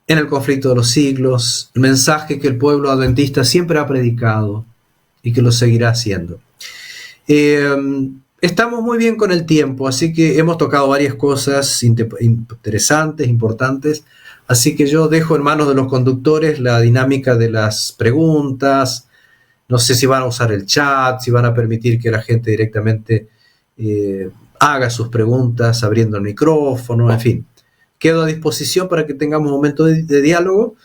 en el conflicto de los siglos, el mensaje que el pueblo adventista siempre ha predicado y que lo seguirá haciendo. Estamos muy bien con el tiempo, así que hemos tocado varias cosas interesantes, importantes, así que yo dejo en manos de los conductores la dinámica de las preguntas. No sé si van a usar el chat, si van a permitir que la gente directamente haga sus preguntas abriendo el micrófono, en fin. Quedo a disposición para que tengamos un momento de diálogo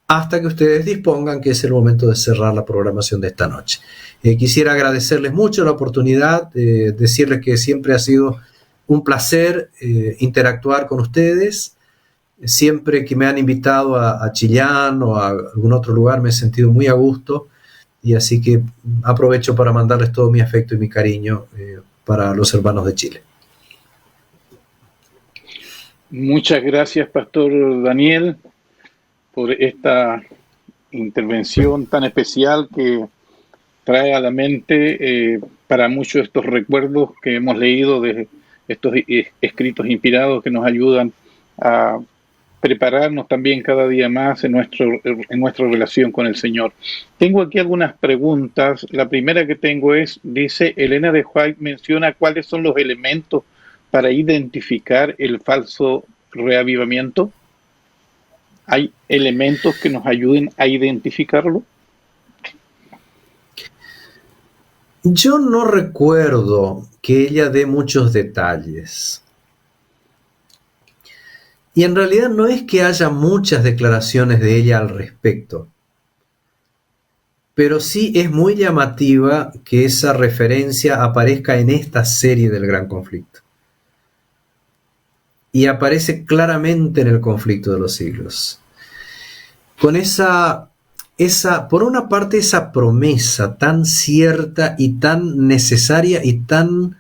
hasta que ustedes dispongan que es el momento de cerrar la programación de esta noche. Quisiera agradecerles mucho la oportunidad, decirles que siempre ha sido un placer interactuar con ustedes. Siempre que me han invitado a Chillán o a algún otro lugar me he sentido muy a gusto, y así que aprovecho para mandarles todo mi afecto y mi cariño para los hermanos de Chile. Muchas gracias, Pastor Daniel, por esta intervención tan especial que trae a la mente para muchos estos recuerdos que hemos leído de estos escritos inspirados que nos ayudan a prepararnos también cada día más en nuestra relación con el Señor. Tengo aquí algunas preguntas. La primera que tengo dice, Elena de White menciona cuáles son los elementos para identificar el falso reavivamiento. ¿Hay elementos que nos ayuden a identificarlo? Yo no recuerdo que ella dé muchos detalles. Y en realidad no es que haya muchas declaraciones de ella al respecto. Pero sí es muy llamativa que esa referencia aparezca en esta serie del Gran Conflicto. Y aparece claramente en el conflicto de los siglos. Con por una parte, esa promesa tan cierta y tan necesaria y tan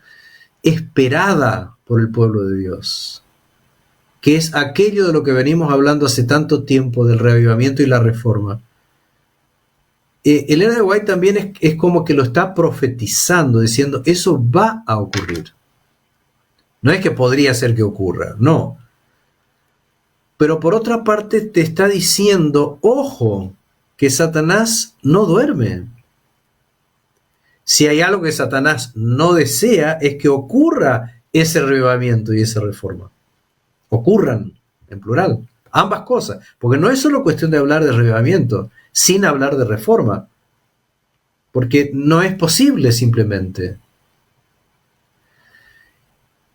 esperada por el pueblo de Dios, que es aquello de lo que venimos hablando hace tanto tiempo, del reavivamiento y la reforma. Elena de White también es como que lo está profetizando, diciendo, eso va a ocurrir. No es que podría ser que ocurra, no. Pero por otra parte te está diciendo, ojo, que Satanás no duerme. Si hay algo que Satanás no desea, es que ocurra ese reavivamiento y esa reforma. Ocurran, en plural, ambas cosas. Porque no es solo cuestión de hablar de reavivamiento, sin hablar de reforma. Porque no es posible simplemente.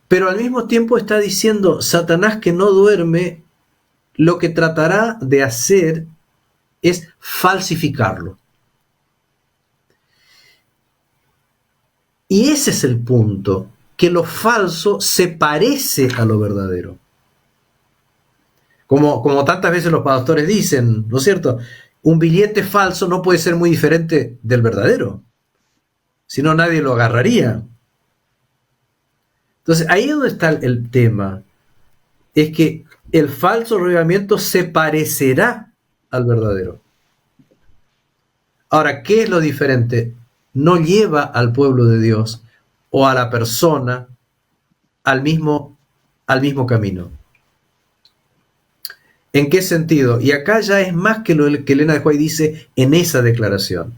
Pero al mismo tiempo está diciendo Satanás, que no duerme, lo que tratará de hacer es falsificarlo. Y ese es el punto, que lo falso se parece a lo verdadero. Como tantas veces los pastores dicen, ¿no es cierto? Un billete falso no puede ser muy diferente del verdadero, si no nadie lo agarraría. Entonces ahí es donde está el tema, es que el falso avivamiento se parecerá al verdadero. Ahora, ¿qué es lo diferente? No lleva al pueblo de Dios o a la persona al mismo camino. ¿En qué sentido? Y acá ya es más que lo que Elena de White dice en esa declaración.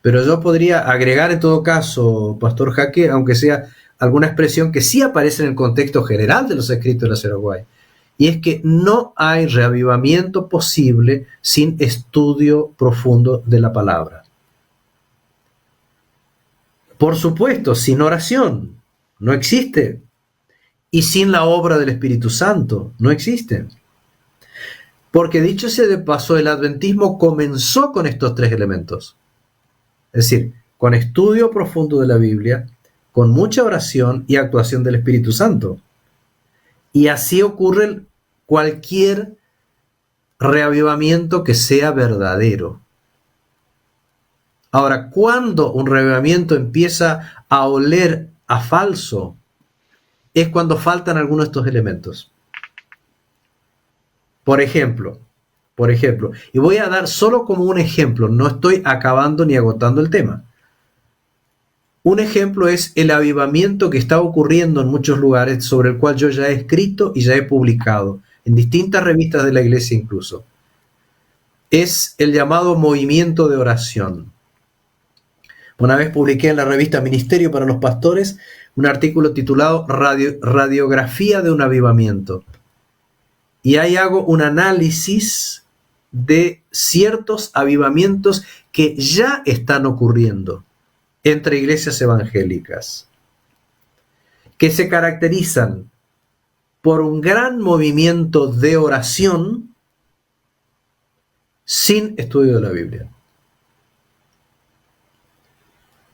Pero yo podría agregar en todo caso, Pastor Jaque, aunque sea alguna expresión que sí aparece en el contexto general de los escritos de la Señora White. Y es que no hay reavivamiento posible sin estudio profundo de la palabra. Por supuesto, sin oración no existe. Y sin la obra del Espíritu Santo no existe. Porque dicho sea de paso, el adventismo comenzó con estos tres elementos. Es decir, con estudio profundo de la Biblia, con mucha oración y actuación del Espíritu Santo. Y así ocurre cualquier reavivamiento que sea verdadero. Ahora, cuando un reavivamiento empieza a oler a falso, es cuando faltan algunos de estos elementos. Por ejemplo, y voy a dar solo como un ejemplo, no estoy acabando ni agotando el tema. Un ejemplo es el avivamiento que está ocurriendo en muchos lugares, sobre el cual yo ya he escrito y ya he publicado, en distintas revistas de la iglesia incluso. Es el llamado movimiento de oración. Una vez publiqué en la revista Ministerio para los Pastores un artículo titulado Radiografía de un avivamiento. Y ahí hago un análisis de ciertos avivamientos que ya están ocurriendo entre iglesias evangélicas, que se caracterizan por un gran movimiento de oración sin estudio de la Biblia,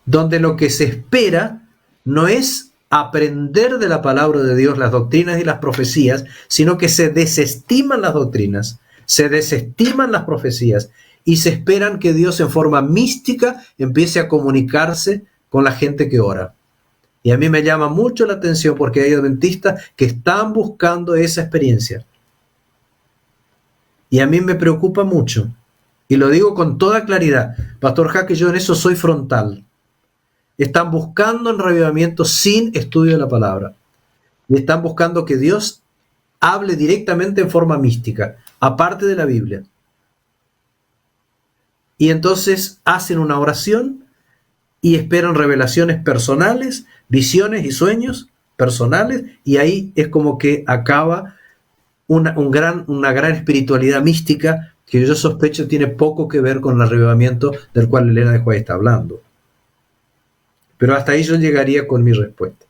donde lo que se espera no es aprender de la palabra de Dios las doctrinas y las profecías, sino que se desestiman las doctrinas, se desestiman las profecías y se esperan que Dios en forma mística empiece a comunicarse con la gente que ora. Y a mí me llama mucho la atención porque hay adventistas que están buscando esa experiencia. Y a mí me preocupa mucho. Y lo digo con toda claridad. Pastor Jaque, yo en eso soy frontal. Están buscando el reavivamiento sin estudio de la palabra. Y están buscando que Dios hable directamente en forma mística, aparte de la Biblia. Y entonces hacen una oración y esperan revelaciones personales, visiones y sueños personales, y ahí es como que acaba una gran espiritualidad mística que yo sospecho tiene poco que ver con el reavivamiento del cual Elena de White está hablando. Pero hasta ahí yo llegaría con mi respuesta.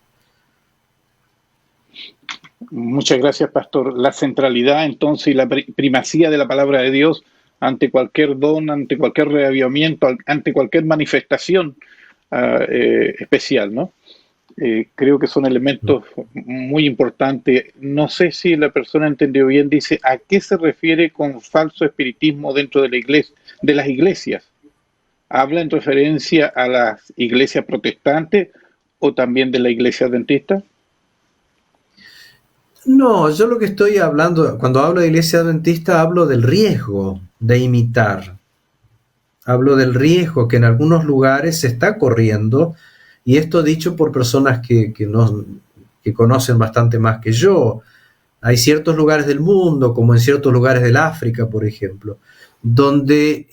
Muchas gracias, Pastor. La centralidad entonces y la primacía de la palabra de Dios ante cualquier don, ante cualquier reavivamiento, ante cualquier manifestación especial, ¿no? Creo que son elementos muy importantes. No sé si la persona entendió bien, dice, ¿a qué se refiere con falso espiritismo dentro de la iglesia, de las iglesias? ¿Habla en referencia a las iglesias protestantes o también de la iglesia adventista? No, yo lo que estoy hablando, cuando hablo de iglesia adventista, hablo del riesgo de imitar. Hablo del riesgo que en algunos lugares se está corriendo, y esto dicho por personas que conocen bastante más que yo. Hay ciertos lugares del mundo, como en ciertos lugares del África, por ejemplo, donde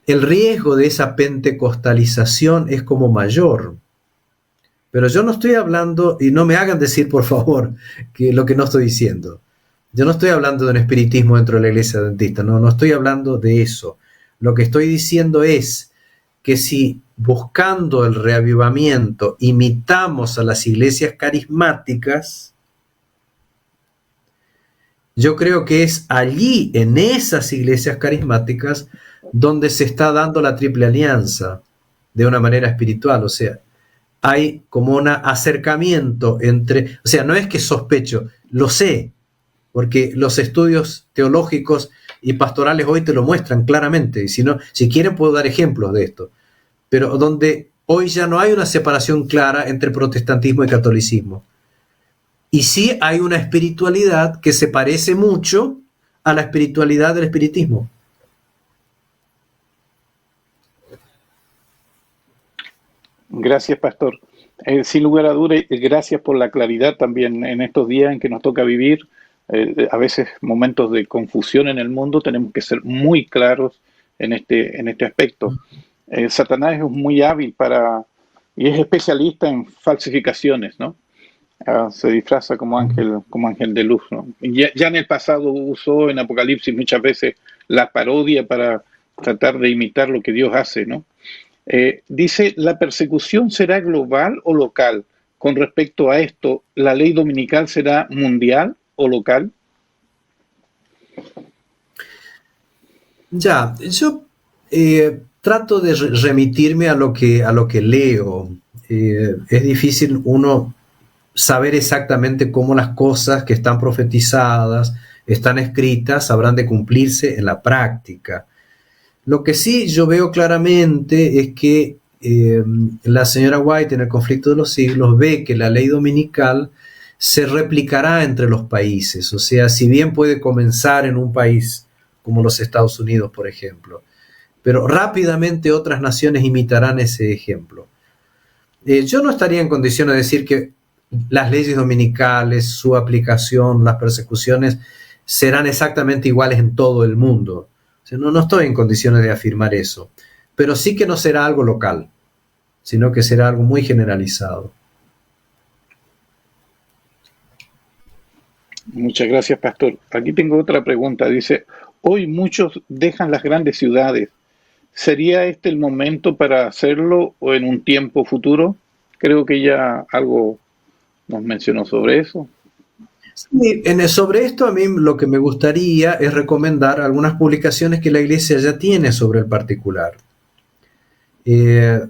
el riesgo de esa pentecostalización es como mayor. Pero yo no estoy hablando, y no me hagan decir por favor que lo que no estoy diciendo. Yo no estoy hablando de un espiritismo dentro de la iglesia adventista, no estoy hablando de eso. Lo que estoy diciendo es que si buscando el reavivamiento imitamos a las iglesias carismáticas, yo creo que es allí, en esas iglesias carismáticas, donde se está dando la triple alianza de una manera espiritual. O sea, hay como un acercamiento entre, o sea, no es que sospecho, lo sé, porque los estudios teológicos y pastorales hoy te lo muestran claramente, y si quieren puedo dar ejemplos de esto, pero donde hoy ya no hay una separación clara entre protestantismo y catolicismo. Y sí hay una espiritualidad que se parece mucho a la espiritualidad del espiritismo. Gracias, pastor. Sin lugar a dudas, gracias por la claridad también en estos días en que nos toca vivir. A veces momentos de confusión en el mundo, tenemos que ser muy claros en este aspecto. Satanás es muy hábil y es especialista en falsificaciones, ¿no? Se disfraza como ángel de luz, ¿no? Ya en el pasado usó en Apocalipsis muchas veces la parodia para tratar de imitar lo que Dios hace, ¿no? Dice, ¿la persecución será global o local? Con respecto a esto, ¿la ley dominical será mundial o local? Ya, yo trato de remitirme a lo que leo. Es difícil uno saber exactamente cómo las cosas que están profetizadas, están escritas, habrán de cumplirse en la práctica. Lo que sí yo veo claramente es que la señora White en el conflicto de los siglos ve que la ley dominical se replicará entre los países. O sea, si bien puede comenzar en un país como los Estados Unidos, por ejemplo, pero rápidamente otras naciones imitarán ese ejemplo. Yo no estaría en condiciones de decir que las leyes dominicales, su aplicación, las persecuciones serán exactamente iguales en todo el mundo. O sea, no estoy en condiciones de afirmar eso, pero sí que no será algo local, sino que será algo muy generalizado. Muchas gracias, pastor. Aquí tengo otra pregunta. Dice, hoy muchos dejan las grandes ciudades. ¿Sería este el momento para hacerlo o en un tiempo futuro? Creo que ya algo nos mencionó sobre eso. Sí, sobre esto a mí lo que me gustaría es recomendar algunas publicaciones que la Iglesia ya tiene sobre el particular.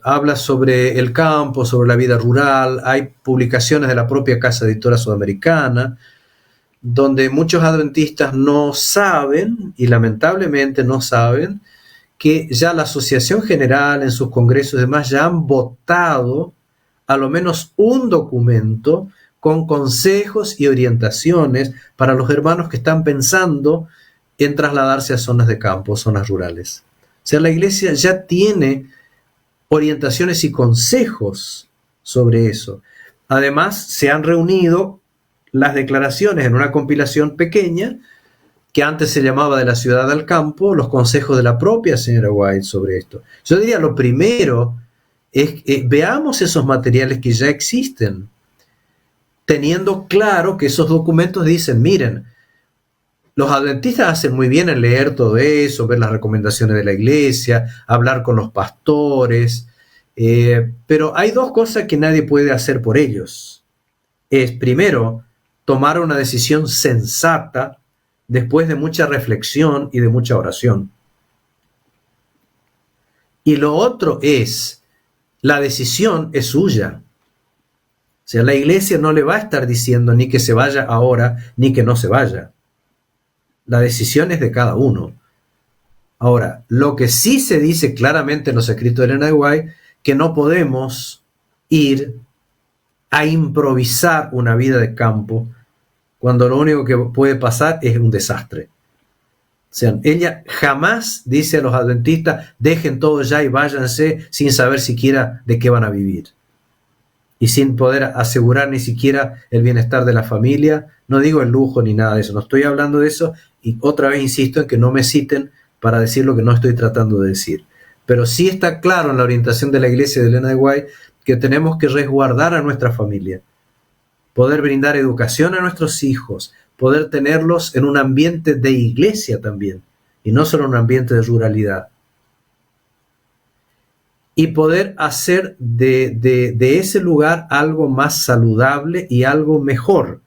Habla sobre el campo, sobre la vida rural, hay publicaciones de la propia Casa Editora Sudamericana, donde muchos adventistas no saben, y lamentablemente no saben, que ya la Asociación General en sus congresos y demás ya han votado a lo menos un documento con consejos y orientaciones para los hermanos que están pensando en trasladarse a zonas de campo, zonas rurales. O sea, la Iglesia ya tiene orientaciones y consejos sobre eso. Además, se han reunido las declaraciones en una compilación pequeña que antes se llamaba De la ciudad al campo, los consejos de la propia señora White sobre esto. Yo diría, lo primero es veamos esos materiales que ya existen, teniendo claro que esos documentos dicen, miren, los adventistas hacen muy bien en leer todo eso, ver las recomendaciones de la iglesia, hablar con los pastores, pero hay dos cosas que nadie puede hacer por ellos. Es, primero, tomar una decisión sensata después de mucha reflexión y de mucha oración. Y lo otro es, la decisión es suya. O sea, la iglesia no le va a estar diciendo ni que se vaya ahora, ni que no se vaya. La decisión es de cada uno. Ahora, lo que sí se dice claramente en los escritos de Elena de White, que no podemos ir a improvisar una vida de campo cuando lo único que puede pasar es un desastre. O sea, ella jamás dice a los adventistas, dejen todo ya y váyanse sin saber siquiera de qué van a vivir. Y sin poder asegurar ni siquiera el bienestar de la familia. No digo el lujo ni nada de eso, no estoy hablando de eso. Y otra vez insisto en que no me citen para decir lo que no estoy tratando de decir. Pero sí está claro en la orientación de la iglesia de Elena de White que tenemos que resguardar a nuestra familia, poder brindar educación a nuestros hijos, poder tenerlos en un ambiente de iglesia también, y no solo en un ambiente de ruralidad. y poder hacer de ese lugar algo más saludable y algo mejor.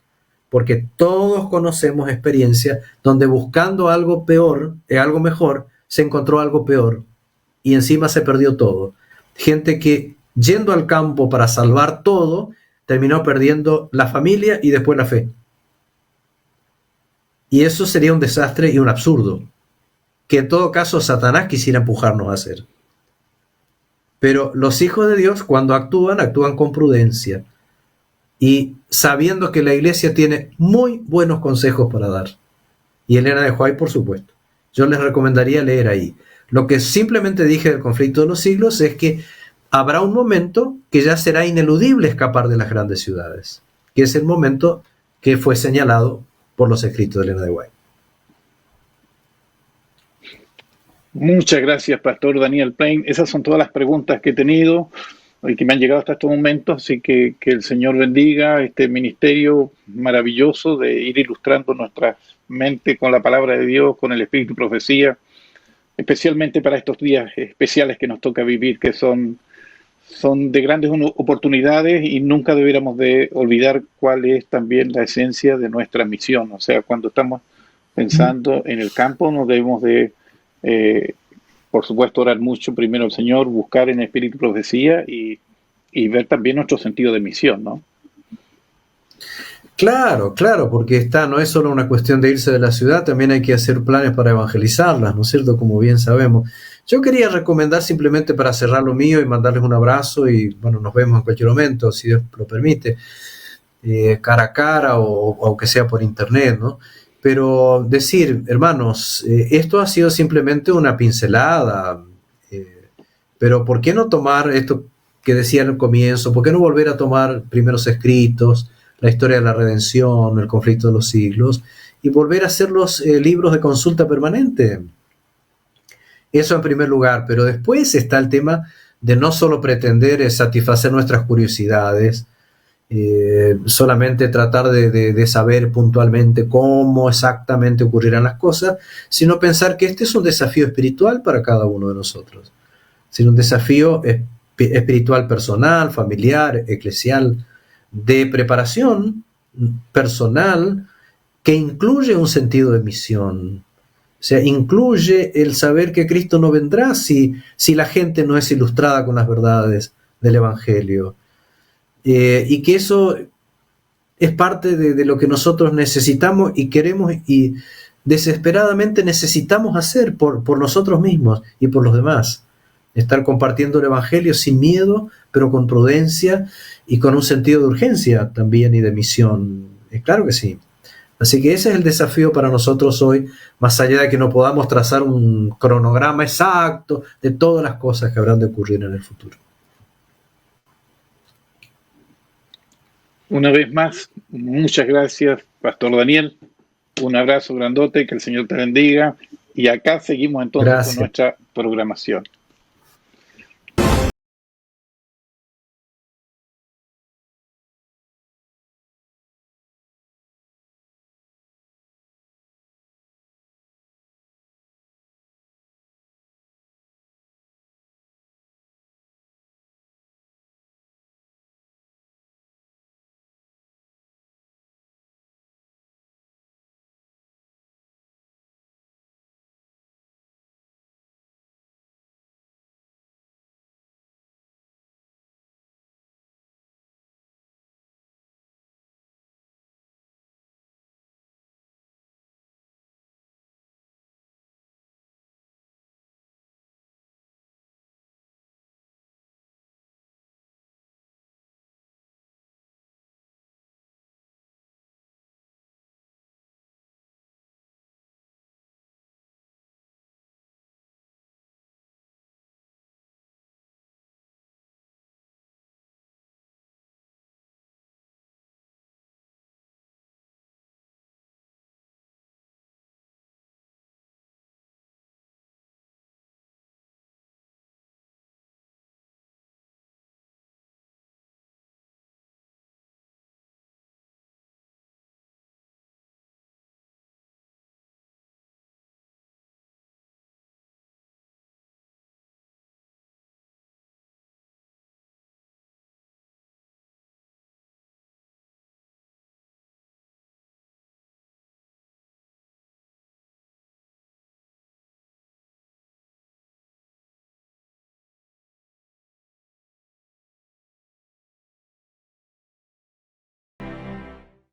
Porque todos conocemos experiencias donde buscando algo peor, algo mejor, se encontró algo peor y encima se perdió todo. Gente que yendo al campo para salvar todo, terminó perdiendo la familia y después la fe. Y eso sería un desastre y un absurdo, que en todo caso Satanás quisiera empujarnos a hacer. Pero los hijos de Dios, cuando actúan con prudencia y sabiendo que la iglesia tiene muy buenos consejos para dar. Y Elena de White, por supuesto. Yo les recomendaría leer ahí. Lo que simplemente dije del conflicto de los siglos es que habrá un momento que ya será ineludible escapar de las grandes ciudades, que es el momento que fue señalado por los escritos de Elena de White. Muchas gracias, Pastor Daniel Payne. Esas son todas las preguntas que he tenido y que me han llegado hasta estos momentos, así que el Señor bendiga este ministerio maravilloso de ir ilustrando nuestra mente con la palabra de Dios, con el Espíritu y profecía, especialmente para estos días especiales que nos toca vivir, que son de grandes oportunidades y nunca debiéramos de olvidar cuál es también la esencia de nuestra misión. O sea, cuando estamos pensando en el campo, no debemos de, por supuesto, orar mucho primero al Señor, buscar en espíritu y profecía y ver también nuestro sentido de misión, ¿no? Claro, porque no es solo una cuestión de irse de la ciudad, también hay que hacer planes para evangelizarlas, ¿no es cierto? Como bien sabemos. Yo quería recomendar simplemente para cerrar lo mío y mandarles un abrazo y, bueno, nos vemos en cualquier momento, si Dios lo permite, cara a cara o aunque sea por internet, ¿no? Pero decir, hermanos, esto ha sido simplemente una pincelada, pero ¿por qué no tomar esto que decía en el comienzo? ¿Por qué no volver a tomar primeros escritos, la historia de la redención, el conflicto de los siglos, y volver a hacer los libros de consulta permanente? Eso en primer lugar, pero después está el tema de no solo pretender satisfacer nuestras curiosidades, solamente tratar de saber puntualmente cómo exactamente ocurrirán las cosas, sino pensar que este es un desafío espiritual para cada uno de nosotros. Es decir, un desafío espiritual personal, familiar, eclesial, de preparación personal que incluye un sentido de misión. O sea, incluye el saber que Cristo no vendrá si la gente no es ilustrada con las verdades del Evangelio. Y que eso es parte de lo que nosotros necesitamos y queremos y desesperadamente necesitamos hacer por nosotros mismos y por los demás. Estar compartiendo el Evangelio sin miedo, pero con prudencia y con un sentido de urgencia también y de misión. Claro que sí. Así que ese es el desafío para nosotros hoy, más allá de que no podamos trazar un cronograma exacto de todas las cosas que habrán de ocurrir en el futuro. Una vez más, muchas gracias, Pastor Daniel. Un abrazo grandote, que el Señor te bendiga. Y acá seguimos entonces con nuestra programación.